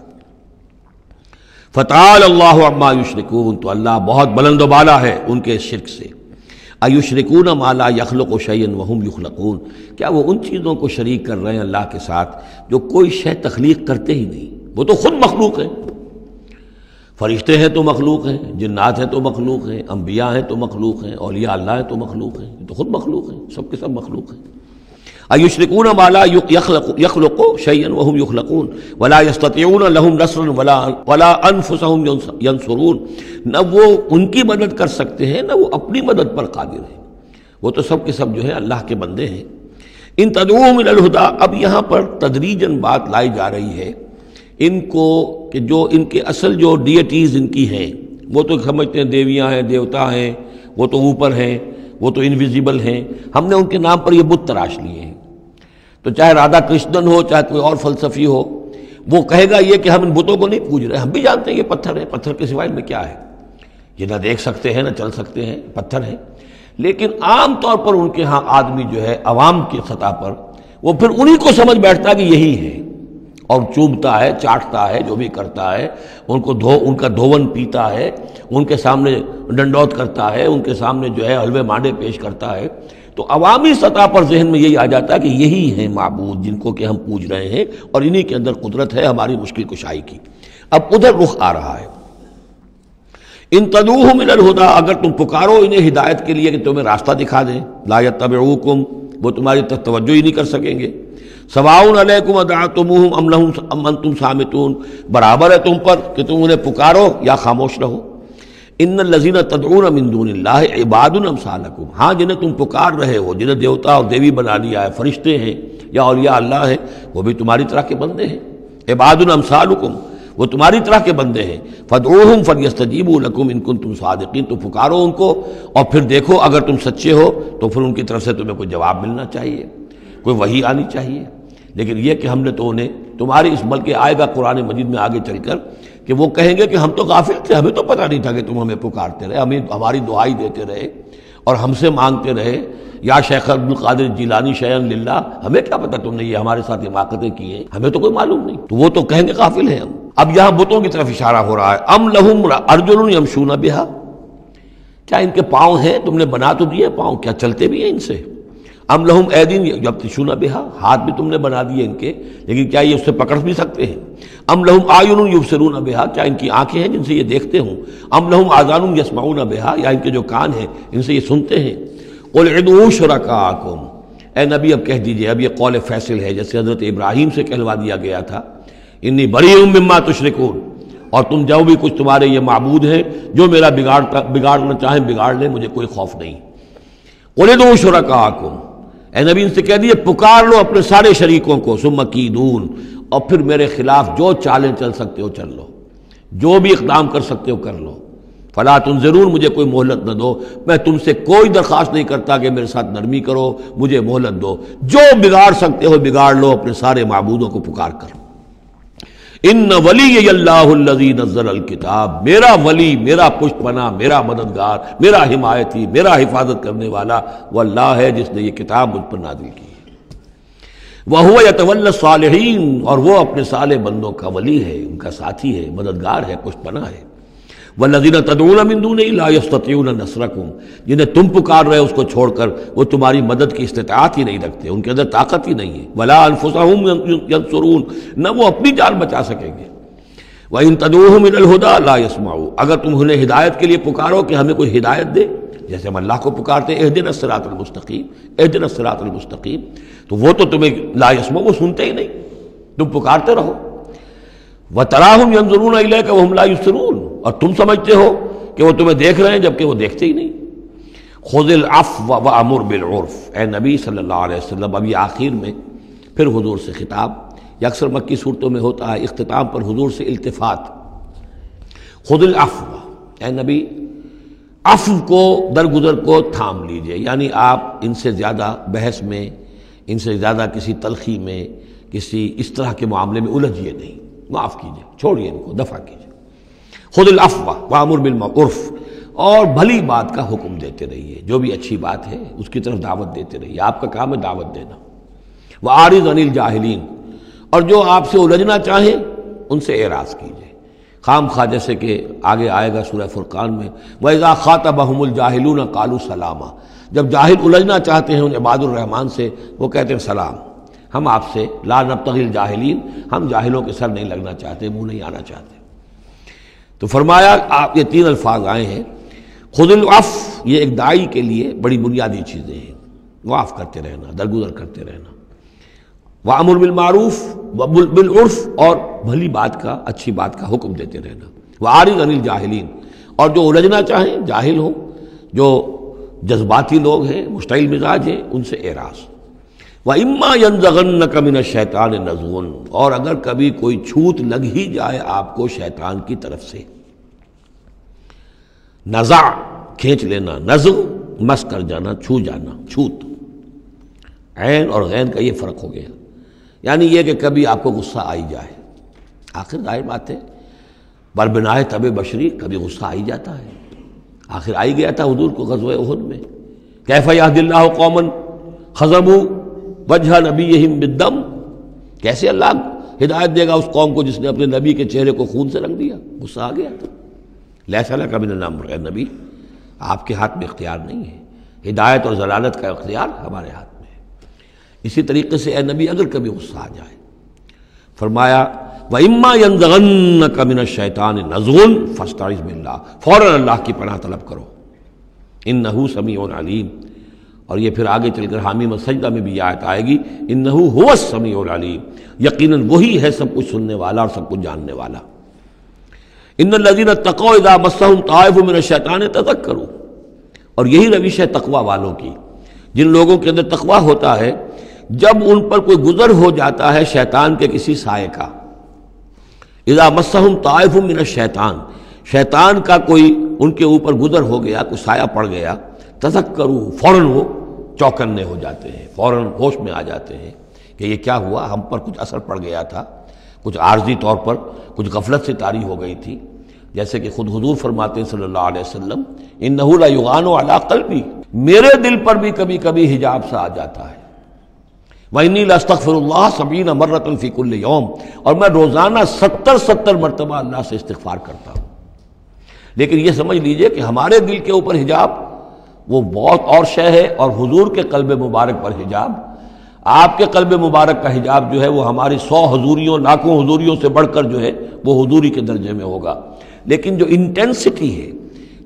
فتعال اللہ عما یشرکون، تو اللہ بہت بلند و بالا ہے ان کے شرک سے۔ ایشرکون ما لا یخلق شیئا وہم یخلقون، کیا وہ ان چیزوں کو شریک کر رہے ہیں اللہ کے ساتھ جو کوئی شے تخلیق کرتے ہی نہیں، وہ تو خود مخلوق ہیں۔ فرشتے ہیں تو مخلوق ہیں، جنات ہیں تو مخلوق ہیں، انبیاء ہیں تو مخلوق ہیں، اولیاء اللہ ہیں تو مخلوق ہیں، یہ تو خود مخلوق ہیں، سب کے سب مخلوق ہیں۔ ایشرکون ما لا یخلق شیئا وہم یخلقون ولا یستطیعون لهم نصرا ولا انفسهم ینصرون، نہ وہ ان کی مدد کر سکتے ہیں نہ وہ اپنی مدد پر قادر ہیں، وہ تو سب کے سب جو ہے اللہ کے بندے ہیں۔ ان تدعوهم الی الہدی، اب یہاں پر تدریجاً بات لائی جا رہی ہے ان کو کہ جو ان کے اصل جو ڈیٹیز ان کی ہیں، وہ تو سمجھتے ہیں دیویاں ہیں، دیوتا ہیں، وہ تو اوپر ہیں، وہ تو انویزیبل ہیں، ہم نے ان کے نام پر یہ بت تراش لیے ہیں۔ تو چاہے رادھا کرشنن ہو، چاہے کوئی اور فلسفی ہو، وہ کہے گا یہ کہ ہم ان بتوں کو نہیں پوج رہے، ہم بھی جانتے ہیں یہ پتھر ہے، پتھر کے سوائے میں کیا ہے، یہ نہ دیکھ سکتے ہیں نہ چل سکتے ہیں، پتھر ہیں۔ لیکن عام طور پر ان کے ہاں آدمی جو ہے عوام کی سطح پر، وہ پھر انہی کو سمجھ بیٹھتا ہے کہ یہی ہے، اور چومتا ہے، چاٹتا ہے، جو بھی کرتا ہے، ان کا دھون پیتا ہے، ان کے سامنے ڈنڈوت کرتا ہے، ان کے سامنے جو ہے حلوے مانڈے پیش کرتا ہے، تو عوامی سطح پر ذہن میں یہی آ جاتا ہے کہ یہی ہیں معبود جن کو کہ ہم پوج رہے ہیں، اور انہی کے اندر قدرت ہے ہماری مشکل کشائی کی۔ اب ادھر رخ آ رہا ہے، ان تدعوہم الی الہدی، اگر تم پکارو انہیں ہدایت کے لیے کہ تمہیں راستہ دکھا دیں، لا یتبعوکم، وہ تمہاری طرف توجہ ہی نہیں کر سکیں گے، سواء علیکم ادعوتموہم ام انتم صامتون، برابر ہے تم پر کہ تم انہیں پکارو یا خاموش رہو۔ ان الذین تدعون من دون اللہ عباد امثالکم، ہاں جنہیں تم پکار رہے ہو، جنہیں دیوتا اور دیوی بنا لیا ہے، فرشتے ہیں یا اولیاء اللہ ہیں، وہ بھی تمہاری طرح کے بندے ہیں، عباد امثالکم، وہ تمہاری طرح کے بندے ہیں، فادعوہم فلیستجیبوا لکم ان کنتم صادقین، تو پکارو ان کو اور پھر دیکھو اگر تم سچے ہو تو پھر ان کی طرف سے تمہیں کوئی جواب ملنا چاہیے، کوئی وحی آنی چاہیے۔ لیکن یہ کہ ہم نے تو انہیں تمہاری اس، بلکہ آئے گا قرآن مجید میں آگے چل کر کہ وہ کہیں گے کہ ہم تو غافل تھے، ہمیں تو پتہ نہیں تھا کہ تم ہمیں پکارتے رہے، ہمیں ہماری دعائی دیتے رہے اور ہم سے مانگتے رہے، یا شیخ عبد القادر جیلانی شیئا للہ، ہمیں کیا پتہ تم نے یہ ہمارے ساتھ حماقتیں کی ہیں، ہمیں تو کوئی معلوم نہیں، تو وہ تو کہیں گے غافل ہیں ہم۔ اب یہاں بتوں کی طرف اشارہ ہو رہا ہے، ام لہم ارجل یمشون بہا، کیا ان کے پاؤں ہیں، تم نے بنا تو دیے پاؤں، کیا چلتے بھی ہیں ان سے؟ ام لہم ایدین یبطشون بہا، ہاتھ بھی تم نے بنا دیے ان کے، لیکن کیا یہ اس سے پکڑ بھی سکتے ہیں؟ ام لہم اعین یبصرون بہا، کیا ان کی آنکھیں ہیں جن سے یہ دیکھتے ہوں؟ ام لہم آذان یسمعون بہا، یا ان کے جو کان ہیں ان سے یہ سنتے ہیں؟ قل ادعوا شرکاءکم، اے نبی اب کہہ دیجئے، اب یہ قول فیصل ہے، جیسے حضرت ابراہیم سے کہلوا دیا گیا تھا، انی بریء مما تشرکون، اور تم جو بھی کچھ تمہارے یہ معبود ہیں جو میرا بگاڑنا چاہیں بگاڑ لیں، مجھے کوئی خوف نہیں۔ قل ادعوا شرکاءکم، اے نبی ان سے کہہ دیے پکار لو اپنے سارے شریکوں کو، ثم کیدون، اور پھر میرے خلاف جو چالیں چل سکتے ہو چل لو، جو بھی اقدام کر سکتے ہو کر لو، فلا تنظرون، مجھے کوئی مہلت نہ دو، میں تم سے کوئی درخواست نہیں کرتا کہ میرے ساتھ نرمی کرو، مجھے مہلت دو، جو بگاڑ سکتے ہو بگاڑ لو اپنے سارے معبودوں کو پکار کر۔ ان ولی اللہ الذی نزل الکتاب، میرا ولی، میرا پشت پناہ، میرا مددگار، میرا حمایتی، میرا حفاظت کرنے والا وہ اللہ ہے جس نے یہ کتاب مجھ پر نازل کی ہے۔ وَهُوَ يَتَوَلَّى الصَّالِحِينَ، اور وہ اپنے صالح بندوں کا ولی ہے، ان کا ساتھی ہے، مددگار ہے، پشت پناہ ہے۔ وَالَّذِينَ تَدْعُونَ مِن دُونِهِ لَا يَسْتَطِيعُونَ نَصْرَكُمْ، جنہیں تم پکار رہے اس کو چھوڑ کر وہ تمہاری مدد کی استطاعت ہی نہیں رکھتے، ان کے اندر طاقت ہی نہیں ہے۔ وَلَا أَنفُسَهُمْ يَنصُرُونَ، نہ وہ اپنی جان بچا سکیں گے۔ وَإِن تَدْعُوهُمْ إِلَى الْهُدَىٰ لَا يَسْمَعُوا، اگر تم انہیں ہدایت کے لیے پکارو کہ ہمیں کوئی ہدایت دے، جیسے ہم اللہ کو پکارتے ہیں اهدنا الصراط المستقیم، اهدنا الصراط المستقیم، تو وہ تو تمہیں لا يسمعوا، وہ سنتے ہی نہیں، تم پکارتے رہو۔ وَتَرَاهُمْ يَنظُرُونَ إِلَيْكَ وَهُمْ لَا يُبْصِرُونَ، اور تم سمجھتے ہو کہ وہ تمہیں دیکھ رہے ہیں جبکہ وہ دیکھتے ہی نہیں۔ خُذِ الْعَفْوَ وَأْمُرْ بِالْعُرْفِ، اے نبی صلی اللہ علیہ وسلم، اب یہ آخر میں پھر حضور سے خطاب، یہ اکثر مکی صورتوں میں ہوتا ہے، اختتام پر حضور سے التفات۔ خُذِ الْعَفْوَ، اے نبی عفو کو، درگزر کو تھام لیجئے، یعنی آپ ان سے زیادہ بحث میں، ان سے زیادہ کسی تلخی میں، کسی اس طرح کے معاملے میں الجھیے نہیں، معاف کیجئے، چھوڑیے ان کو، دفع کیجئے۔ خُذِ الْعَفْوَ وَأْمُرْ بِالْمَعْرُوفِ، اور بھلی بات کا حکم دیتے رہیے، جو بھی اچھی بات ہے اس کی طرف دعوت دیتے رہیے، آپ کا کام ہے دعوت دینا۔ وَأَعْرِضْ عَنِ الْجَاهِلِينَ، اور جو آپ سے الجھنا چاہیں ان سے اعراض کیجئے، خام خواہ، جیسے کہ آگے آئے گا سورہ فرقان میں، وَإِذَا خَاطَبَهُمُ الْجَاهِلُونَ قَالُوا سَلَامًا، جب جاہل الجھنا چاہتے ہیں ان عباد الرحمن سے، وہ کہتے ہیں سلام، ہم آپ سے لا نبتغی الجاہلین، ہم جاہلوں کے سر نہیں لگنا چاہتے، منہ نہیں آنا چاہتے۔ تو فرمایا آپ یہ تین الفاظ آئے ہیں، خُذِ الْعَفْوَ، یہ ایک داعی کے لیے بڑی بنیادی چیزیں ہیں، معاف کرتے رہنا، درگزر کرتے رہنا۔ وَأْمُرْ بِالْمَعْرُوفِ بِالْعُرْفِ، اور بھلی بات کا، اچھی بات کا حکم دیتے رہنا۔ وَأَعْرِضْ عَنِ الْجَاهِلِينَ، اور جو الجھنا چاہیں، جاہل ہوں، جو جذباتی لوگ ہیں، مشتعل مزاج ہیں، ان سے اعراض۔ وَإِمَّا يَنزَغَنَّكَ مِنَ الشَّيْطَانِ نَزْغٌ، اور اگر کبھی کوئی چھوت لگ ہی جائے آپ کو شیطان کی طرف سے، نزع کھینچ لینا، نزغ مس کر جانا، چھو جانا، چھوت، عین اور غین کا یہ فرق ہو گیا، یعنی یہ کہ کبھی آپ کو غصہ آئی جائے، آخر ظاہر بات ہے بربنائے طبع بشری، کبھی غصہ آئی جاتا ہے، آخر آئی گیا تھا حضور کو غزوہ احد میں، کیف یہدی اللہ قوما خضبوا وجہ نبیہم بالدم، کیسے اللہ ہدایت دے گا اس قوم کو جس نے اپنے نبی کے چہرے کو خون سے رنگ دیا، غصہ آ گیا تھا۔ لیس لک من الامر، اے نبی آپ کے ہاتھ میں اختیار نہیں ہے، ہدایت اور ضلالت کا اختیار ہمارے ہاتھ میں ہے۔ اسی طریقے سے اے نبی اگر کبھی غصہ آ جائے، فرمایا وَإِمَّا يَنزَغَنَّكَ مِنَ الشَّيْطَانِ نَزْغٌ فَاسْتَعِذْ بِاللَّهِ، فوراً اللہ کی پناہ طلب کرو، إِنَّهُ سَمِيعٌ عَلِيمٌ۔ اور یہ پھر آگے چل کر حامیم السجدہ میں بھی یہ آیت آئے گی، إِنَّهُ هُوَ السَّمِيعُ الْعَلِيمُ، یقیناً وہی ہے سب کچھ سننے والا اور سب کچھ جاننے والا۔ إِنَّ الَّذِينَ اتَّقَوْا إِذَا مَسَّهُمْ طَائِفٌ مِّنَ الشَّيْطَانِ تَذَكَّرُوا، اور یہی روش ہے تقوی والوں کی، جن لوگوں کے اندر تقوی ہوتا ہے، جب ان پر کوئی گزر ہو جاتا ہے شیطان کے کسی سائے کا، اذا مسہم طائف من الشیطان، شیطان کا کوئی ان کے اوپر گزر ہو گیا، کوئی سایہ پڑ گیا، تذکروا، فوراً وہ چوکنے ہو جاتے ہیں، فوراً ہوش میں آ جاتے ہیں کہ یہ کیا ہوا، ہم پر کچھ اثر پڑ گیا تھا، کچھ عارضی طور پر کچھ غفلت سے طاری ہو گئی تھی، جیسے کہ خود حضور فرماتے ہیں صلی اللہ علیہ وسلم، انہ لا یغان علی قلبی، میرے دل پر بھی کبھی کبھی حجاب سا آ جاتا ہے، وَإِنِّي لَأَسْتَغْفِرُ اللَّهَ 70 مرة فی کل یوم، اور میں روزانہ 70 مرتبہ اللہ سے استغفار کرتا ہوں۔ لیکن یہ سمجھ لیجئے کہ ہمارے دل کے اوپر حجاب وہ بہت اور شے ہے، اور حضور کے قلب مبارک پر حجاب، آپ کے قلب مبارک کا حجاب جو ہے وہ ہماری 100 حضوریوں، لاکھوں حضوریوں سے بڑھ کر جو ہے وہ حضوری کے درجے میں ہوگا، لیکن جو انٹینسٹی ہے،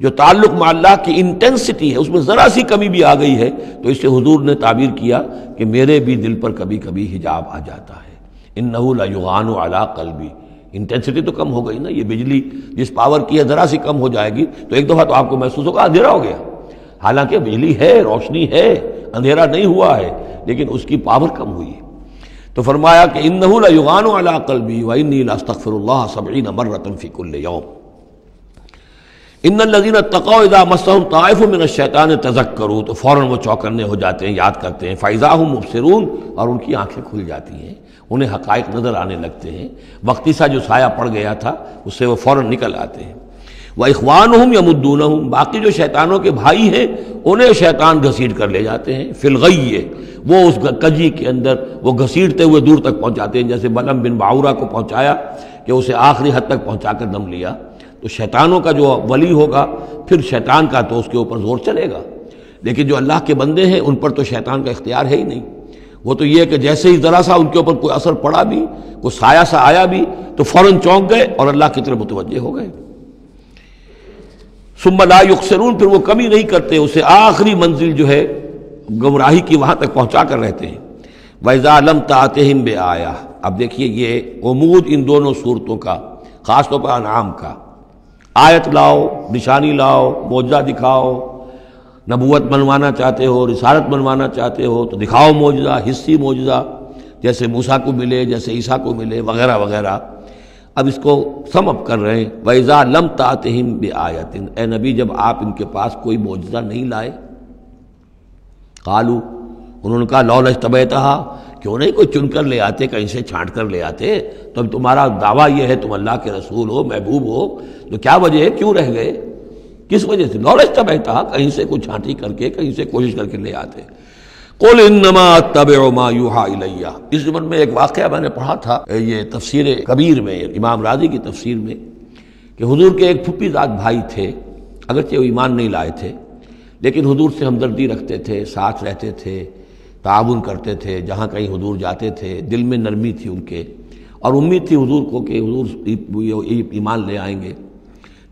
جو تعلق مع اللہ کی انٹینسٹی ہے، اس میں ذرا سی کمی بھی آ گئی ہے تو اس سے حضور نے تعبیر کیا کہ میرے بھی دل پر کبھی کبھی حجاب آ جاتا ہے، انہ لا یغان علی قلبی، انٹینسٹی تو کم ہو گئی نا، یہ بجلی جس پاور کی ہے ذرا سی کم ہو جائے گی تو ایک دفعہ تو آپ کو محسوس ہوگا اندھیرا ہو گیا، حالانکہ بجلی ہے، روشنی ہے، اندھیرا نہیں ہوا ہے، لیکن اس کی پاور کم ہوئی ہے۔ تو فرمایا کہ انہ لا یغان علی قلبی وانی لاستغفر اللہ 70 مرة فی کل یوم۔ ان الذین اتقوا اذا مسهم طائف من الشیطان تذکروا، تو فوراً وہ چوکنے ہو جاتے ہیں، یاد کرتے ہیں، فاذا هم مبصرون، اور ان کی آنکھیں کھل جاتی ہیں، انہیں حقائق نظر آنے لگتے ہیں، وقتی سا جو سایہ پڑ گیا تھا اس سے وہ فوراً نکل آتے ہیں۔ وَإِخْوَانُهُمْ يَمُدُّونَهُمْ، باقی جو شیطانوں کے بھائی ہیں انہیں شیطان گھسیٹ کر لے جاتے ہیں، فی الغی، وہ اس کجی کے اندر وہ گھسیٹتے ہوئے دور تک پہنچاتے ہیں، جیسے بلعم بن باعورہ کو پہنچایا کہ اسے آخری حد تک پہنچا کر دم لیا۔ تو شیطانوں کا جو ولی ہوگا پھر شیطان کا تو اس کے اوپر زور چلے گا، لیکن جو اللہ کے بندے ہیں ان پر تو شیطان کا اختیار ہے ہی نہیں۔ وہ تو یہ کہ جیسے ہی ذرا سا ان کے اوپر کوئی اثر پڑا بھی، کوئی سایہ سا آیا بھی تو فوراً چونک گئے اور اللہ کی طرف متوجہ ہو گئے۔ ثم لا یخسرون، پھر وہ کمی نہیں کرتے، اسے آخری منزل جو ہے گمراہی کی وہاں تک پہنچا کر رہتے ہیں۔ وَإِذَا لَمْ تَأْتِهِمْ بِآیَةٍ، اب دیکھیے یہ عمود ان دونوں صورتوں کا، خاص طور پر انعام کا، آیت لاؤ، نشانی لاؤ، معجزہ دکھاؤ، نبوت منوانا چاہتے ہو، رسالت منوانا چاہتے ہو تو دکھاؤ معجزہ، حصی معجزہ، جیسے موسیٰ کو ملے، جیسے عیسیٰ کو ملے، وغیرہ وغیرہ۔ اب اس کو سم اپ کر رہے ہیں، وَإِذَا لَمْ تَأْتِهِمْ بِآیَةٍ، اے نبی جب آپ ان کے پاس کوئی معجزہ نہیں لائے، قالوا، انہوں نے کہا لولا اجتبیتہا، کیوں نہیں کوئی چن کر لے آتے، کہیں سے چھانٹ کر لے آتے، تو اب تمہارا دعویٰ یہ ہے تم اللہ کے رسول ہو، محبوب ہو، تو کیا وجہ ہے، کیوں رہ گئے، کس وجہ سے؟ لولا اجتبیتہا، کہیں سے کوئی چھانٹی کر کے، کہیں سے کوشش کر کے لے آتے۔ قل انما اتبع ما یوحی الی، اس زمن میں ایک واقعہ میں نے پڑھا تھا یہ تفسیر کبیر میں، امام راضی کی تفسیر میں، کہ حضور کے ایک پھپھی زاد بھائی تھے، اگرچہ وہ ایمان نہیں لائے تھے لیکن حضور سے ہمدردی رکھتے تھے، ساتھ رہتے تھے، تعاون کرتے تھے، جہاں کہیں حضور جاتے تھے دل میں نرمی تھی ان کے، اور امید تھی حضور کو کہ حضور ایمان لے آئیں گے۔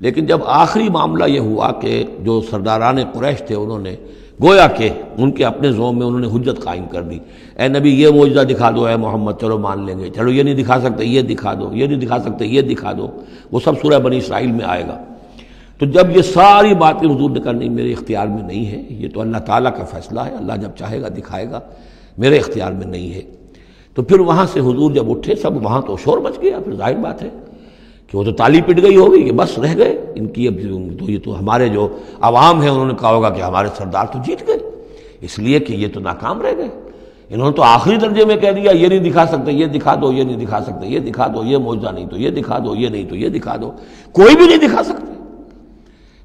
لیکن جب آخری معاملہ یہ ہوا کہ جو سرداران قریش تھے انہوں نے گویا کہ ان کے اپنے زوم میں انہوں نے حجت قائم کر دی، اے نبی یہ معجزہ دکھا دو، اے محمد چلو مان لیں گے، چلو یہ نہیں دکھا سکتے یہ دکھا دو، یہ نہیں دکھا سکتے یہ دکھا دو، وہ سب سورہ بنی اسرائیل میں آئے گا۔ تو جب یہ ساری باتیں حضور نے کرنی میرے اختیار میں نہیں ہے، یہ تو اللہ تعالیٰ کا فیصلہ ہے، اللہ جب چاہے گا دکھائے گا، میرے اختیار میں نہیں ہے۔ تو پھر وہاں سے حضور جب اٹھے سب وہاں تو شور مچ گیا، پھر ظاہر بات ہے کہ وہ تو تالی پٹ گئی ہوگی کہ بس رہ گئے ان کی، اب تو یہ تو ہمارے جو عوام ہیں انہوں نے کہا ہوگا کہ ہمارے سردار تو جیت گئے، اس لیے کہ یہ تو ناکام رہ گئے، انہوں نے تو آخری درجے میں کہہ دیا یہ نہیں دکھا سکتے یہ دکھا دو، یہ نہیں دکھا سکتے یہ دکھا دو، یہ معجزہ نہیں تو یہ دکھا دو، یہ نہیں تو یہ دکھا دو، کوئی بھی نہیں دکھا سکتے۔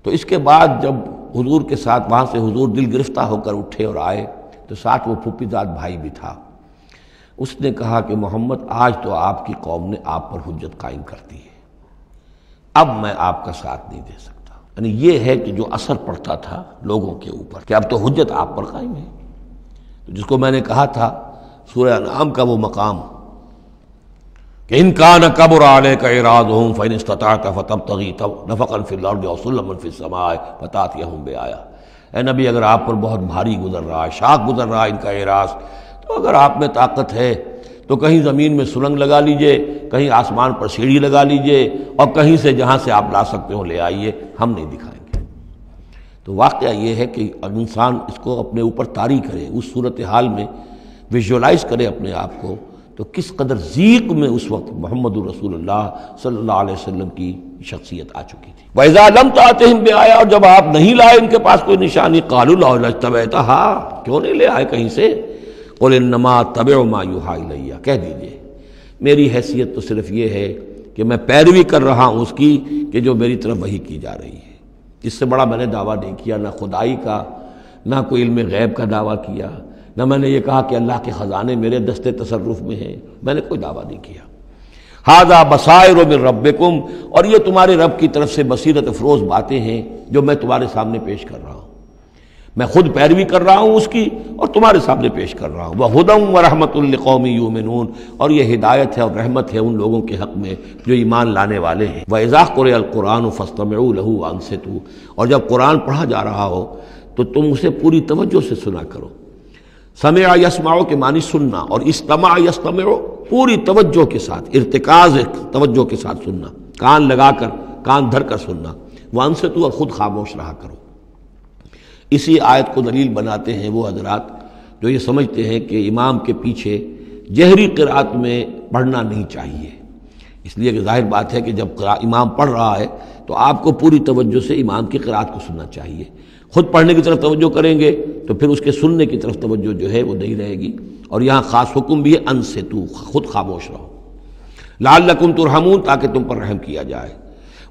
تو اس کے بعد جب حضور کے ساتھ وہاں سے حضور دل گرفتہ ہو کر اٹھے اور آئے تو ساتھ وہ پھوپھی زاد بھائی بھی تھا، اس نے کہا کہ محمد آج تو آپ کی قوم نے آپ پر حجت قائم کر دی ہے، اب میں آپ کا ساتھ نہیں دے سکتا۔ یعنی یہ ہے کہ جو اثر پڑتا تھا لوگوں کے اوپر کہ اب تو حجت آپ پر قائم ہے، تو جس کو میں نے کہا تھا سورہ انعام کا وہ مقام کہ ان کان کبر علیک اعراضهم فان استطعت فتبتغی نفقا فی الارض او سلما فی السماء فتاتیہم بآیہ، اے نبی اگر آپ پر بہت بھاری گزر رہا ہے، شاق گزر رہا ہے ان کا اعراض، تو اگر آپ میں طاقت ہے تو کہیں زمین میں سرنگ لگا لیجئے، کہیں آسمان پر سیڑھی لگا لیجئے، اور کہیں سے جہاں سے آپ لا سکتے ہو لے آئیے، ہم نہیں دکھائیں گے۔ تو واقعہ یہ ہے کہ انسان اس کو اپنے اوپر طاری کرے، اس صورتحال میں ویژولائز کرے اپنے آپ کو، تو کس قدر ضیق میں اس وقت محمد الرسول اللہ صلی اللہ علیہ وسلم کی شخصیت آ چکی تھی۔ وَإِذَا لَمْ تَأْتِهِمْ بِآیَةٍ، اور جب آپ نہیں لائے ان کے پاس کوئی نشانی، قَالُوا لَوْلَا اجْتَبَیْتَهَا، کیوں نہیں لے آئے کہیں سے؟ قُلْ إِنَّمَا أَتَّبِعُ مَا يُوحَىٰ إِلَيَّ، کہہ دیجئے میری حیثیت تو صرف یہ ہے کہ میں پیروی کر رہا ہوں اس کی کہ جو میری طرف وحی کی جا رہی ہے، اس سے بڑا میں نے دعویٰ نہیں کیا، نہ خدائی کا، نہ کوئی علم غیب کا دعویٰ کیا، نہ میں نے یہ کہا کہ اللہ کے خزانے میرے دستے تصرف میں ہیں، میں نے کوئی دعویٰ نہیں کیا۔ ھذا بصائر من ربکم، اور یہ تمہارے رب کی طرف سے بصیرت افروز باتیں ہیں جو میں تمہارے سامنے پیش کر رہا ہوں، میں خود پیروی کر رہا ہوں اس کی اور تمہارے سامنے پیش کر رہا ہوں۔ وَھدًى وَرَحْمَةٌ لِّقَوْمٍ يُؤْمِنُونَ، اور یہ ہدایت ہے اور رحمت ہے ان لوگوں کے حق میں جو ایمان لانے والے ہیں۔ وَإِذَا قُرِئَ الْقُرْآنُ فَاسْتَمِعُوا لَهُ وَأَنصِتُوا، اور جب قرآن پڑھا جا رہا ہو تو تم اسے پوری توجہ سے سنا کرو۔ سمع یسمع کے معنی سننا، اور استمع یستمع پوری توجہ کے ساتھ، ارتکاز توجہ کے ساتھ سننا، کان لگا کر، کان دھر کر سننا۔ وانصتوا، اور خود خاموش رہا کرو۔ اسی آیت کو دلیل بناتے ہیں وہ حضرات جو یہ سمجھتے ہیں کہ امام کے پیچھے جہری قرأت میں پڑھنا نہیں چاہیے، اس لیے کہ ظاہر بات ہے کہ جب امام پڑھ رہا ہے تو آپ کو پوری توجہ سے امام کی قرأت کو سننا چاہیے، خود پڑھنے کی طرف توجہ کریں گے تو پھر اس کے سننے کی طرف توجہ جو ہے وہ نہیں رہے گی، اور یہاں خاص حکم بھی ہے انصتوا، خود خاموش رہو، لعلکم ترحمون، تاکہ تم پر رحم کیا جائے۔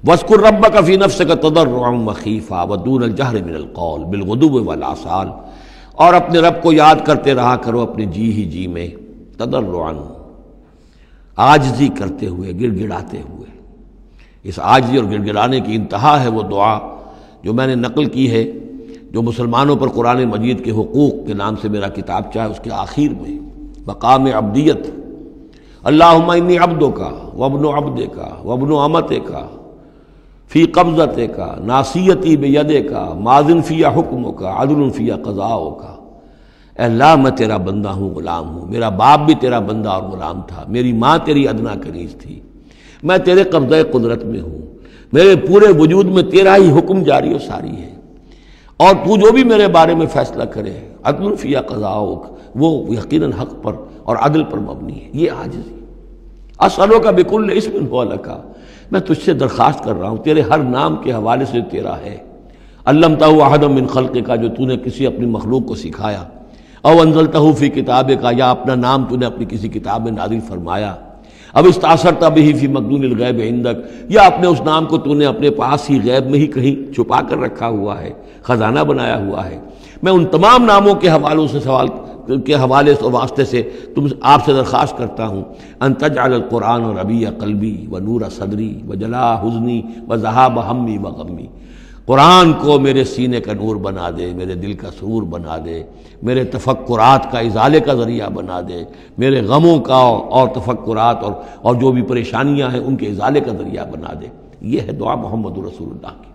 واذکر ربک فی نفسک تضرعا وخیفا ودون الجہر من القول بالغدو والآصال، اور اپنے رب کو یاد کرتے رہا کرو اپنے جی ہی جی میں، تضرعا، عاجزی کرتے ہوئے، گڑ گڑاتے ہوئے۔ اس عاجزی اور گڑ گڑانے کی انتہا ہے وہ دعا جو میں نے نقل کی ہے، جو مسلمانوں پر قرآن مجید کے حقوق کے نام سے میرا کتابچہ ہے، اس کے آخر میں مقام عبدیت، اللہم انی عبدک وابن عبدک وابن امتک فی قبضتک ناصیتی بیدک ماض فی حکمک عدل فی قضاؤک۔ اے اللہ میں تیرا بندہ ہوں، غلام ہوں، میرا باپ بھی تیرا بندہ اور غلام تھا، میری ماں تیری ادنا کنیز تھی، میں تیرے قبضہ قدرت میں ہوں، میرے پورے وجود میں تیرا ہی حکم جاری و ساری ہے، اور تو جو بھی میرے بارے میں فیصلہ کرے عدل فی قضاؤک، وہ یقیناً حق پر اور عدل پر مبنی ہے۔ یہ عاجزی۔ اسألک بکل اسم ہو لک، میں تجھ سے درخواست کر رہا ہوں تیرے ہر نام کے حوالے سے تیرا ہے، علمتہ احدا من خلقک، جو تو نے کسی اپنی مخلوق کو سکھایا، او انزلتہ فی کتابک، یا اپنا نام تو نے اپنی کسی کتاب میں نازل فرمایا، اب استاثرت بہ فی مکنون الغیب عندک، یا اپنے اس نام کو تو نے اپنے پاس ہی غیب میں ہی کہیں چھپا کر رکھا ہوا ہے، خزانہ بنایا ہوا ہے۔ میں ان تمام ناموں کے حوالوں سے سوال کے حوالے اور واسطے سے آپ سے درخواست کرتا ہوں، ان تجعل القرآن ربیع قلبی ونور صدری وجلاء حزنی وذہاب ہمی وغمی، قرآن کو میرے سینے کا نور بنا دے، میرے دل کا سرور بنا دے، میرے تفکرات کا ازالے کا ذریعہ بنا دے، میرے غموں کا اور تفکرات اور جو بھی پریشانیاں ہیں ان کے ازالے کا ذریعہ بنا دے۔ یہ ہے دعا محمد رسول اللہ کی۔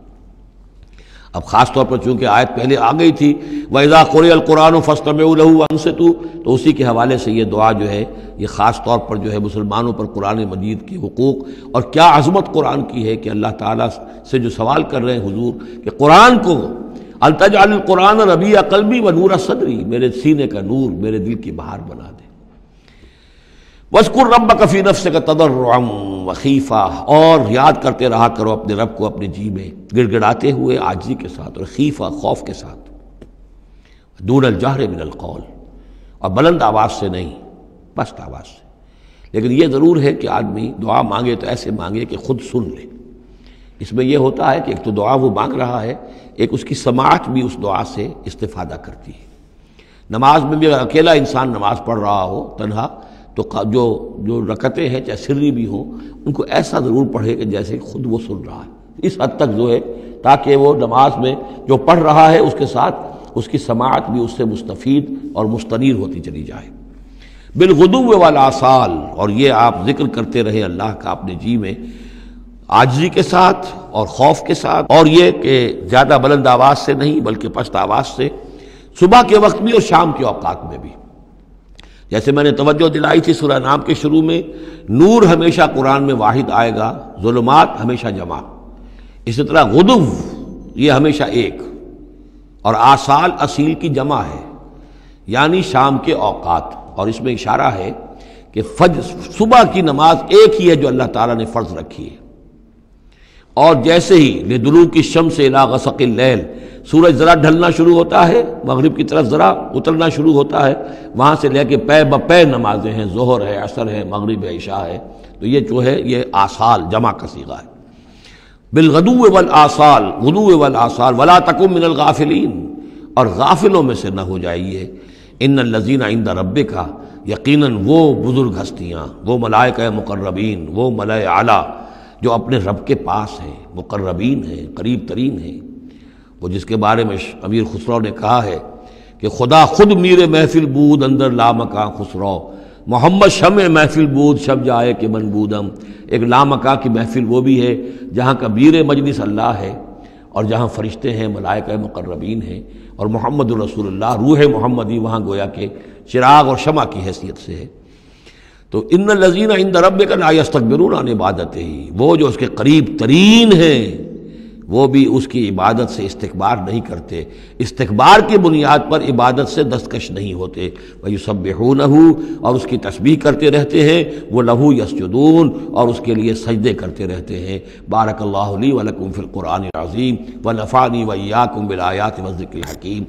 اب خاص طور پر چونکہ آیت پہلے آ گئی تھی وَإِذَا قُرِئَ الْقُرْآنُ فَاسْتَمِعُوا لَهُ وَأَنصِتُوا، تو اسی کے حوالے سے یہ دعا جو ہے یہ خاص طور پر جو ہے مسلمانوں پر قرآن مجید کے حقوق اور کیا عظمت قرآن کی ہے کہ اللہ تعالیٰ سے جو سوال کر رہے ہیں حضور کہ قرآن کو ان تجعل القرآن ربیع قلبی ونور صدری، میرے سینے کا نور، میرے دل کی بہار بنا دے۔ وَاذْكُرْ رَبَّكَ فِي نَفْسِكَ تَضَرُّعًا وَخِيفًا، اور یاد کرتے رہا کرو اپنے رب کو اپنے جی میں، گڑ گڑاتے ہوئے، عاجزی کے ساتھ، اور خیفہ، خوف کے ساتھ، دون الجہر من القول، اور بلند آواز سے نہیں، پست آواز سے۔ لیکن یہ ضرور ہے کہ آدمی دعا مانگے تو ایسے مانگے کہ خود سن لے۔ اس میں یہ ہوتا ہے کہ ایک تو دعا وہ مانگ رہا ہے، ایک اس کی سماعت بھی اس دعا سے استفادہ کرتی ہے۔ نماز میں بھی اگر اکیلا انسان نماز پڑھ رہا ہو تنہا، تو جو رکعتیں ہیں چاہے سری بھی ہوں، ان کو ایسا ضرور پڑھے کہ جیسے خود وہ سن رہا ہے، اس حد تک جو ہے تاکہ وہ نماز میں جو پڑھ رہا ہے اس کے ساتھ اس کی سماعت بھی اس سے مستفید اور مستنیر ہوتی چلی جائے۔ بالغدو والآصال، اور یہ آپ ذکر کرتے رہے اللہ کا اپنے جی میں، عاجزی کے ساتھ اور خوف کے ساتھ، اور یہ کہ زیادہ بلند آواز سے نہیں بلکہ پست آواز سے، صبح کے وقت بھی اور شام کے اوقات میں بھی۔ جیسے میں نے توجہ دلائی تھی سورہ نام کے شروع میں، نور ہمیشہ قرآن میں واحد آئے گا، ظلمات ہمیشہ جمع، اسی طرح غدو یہ ہمیشہ ایک، اور آصال اصیل کی جمع ہے، یعنی شام کے اوقات۔ اور اس میں اشارہ ہے کہ صبح کی نماز ایک ہی ہے جو اللہ تعالیٰ نے فرض رکھی ہے، اور جیسے ہی لدلوک الشمس الی غسق اللیل، سورج ذرا ڈھلنا شروع ہوتا ہے، مغرب کی طرف ذرا اترنا شروع ہوتا ہے، وہاں سے لے کے پے بپے نمازیں ہیں، ظہر ہے، عصر ہے، مغرب ہے، عشاء ہے، تو یہ جو ہے یہ آصال جمع کا صیغہ ہے۔ بالغدو والآصال، غدو والآصال، ولا تکن من الغافلین، اور غافلوں میں سے نہ ہو جائیے۔ ان الذین عند ربک، یقیناً وہ بزرگ ہستیاں، وہ ملائکہ مقربین، وہ ملائے اعلیٰ جو اپنے رب کے پاس ہیں، مقربین ہیں، قریب ترین ہیں، وہ جس کے بارے میں امیر خسرو نے کہا ہے کہ خدا خود میر محفل بود اندر لامکاں خسرو، محمد شمع محفل بود شب جائے کہ من بودم۔ ایک لامکاں کی محفل وہ بھی ہے جہاں کا میر مجلس اللہ ہے، اور جہاں فرشتے ہیں، ملائکہ مقربین ہیں، اور محمد رسول اللہ روح محمدی وہاں گویا کہ چراغ اور شمع کی حیثیت سے ہے۔ تو ان الذین عند ربک لا یستکبرون عن عبادتہ، وہ جو اس کے قریب ترین ہیں وہ بھی اس کی عبادت سے استکبار نہیں کرتے، استکبار کی بنیاد پر عبادت سے دستکش نہیں ہوتے۔ وَيُسَبِّحُونَهُ، اور اس کی تسبیح کرتے رہتے ہیں، وہ لہو یسجدون، اور اس کے لیے سجدے کرتے رہتے ہیں۔ بارک اللہ لی ولکم فی القرآن العظیم ونفعنی وإیاکم بالآیات والذکر الحکیم۔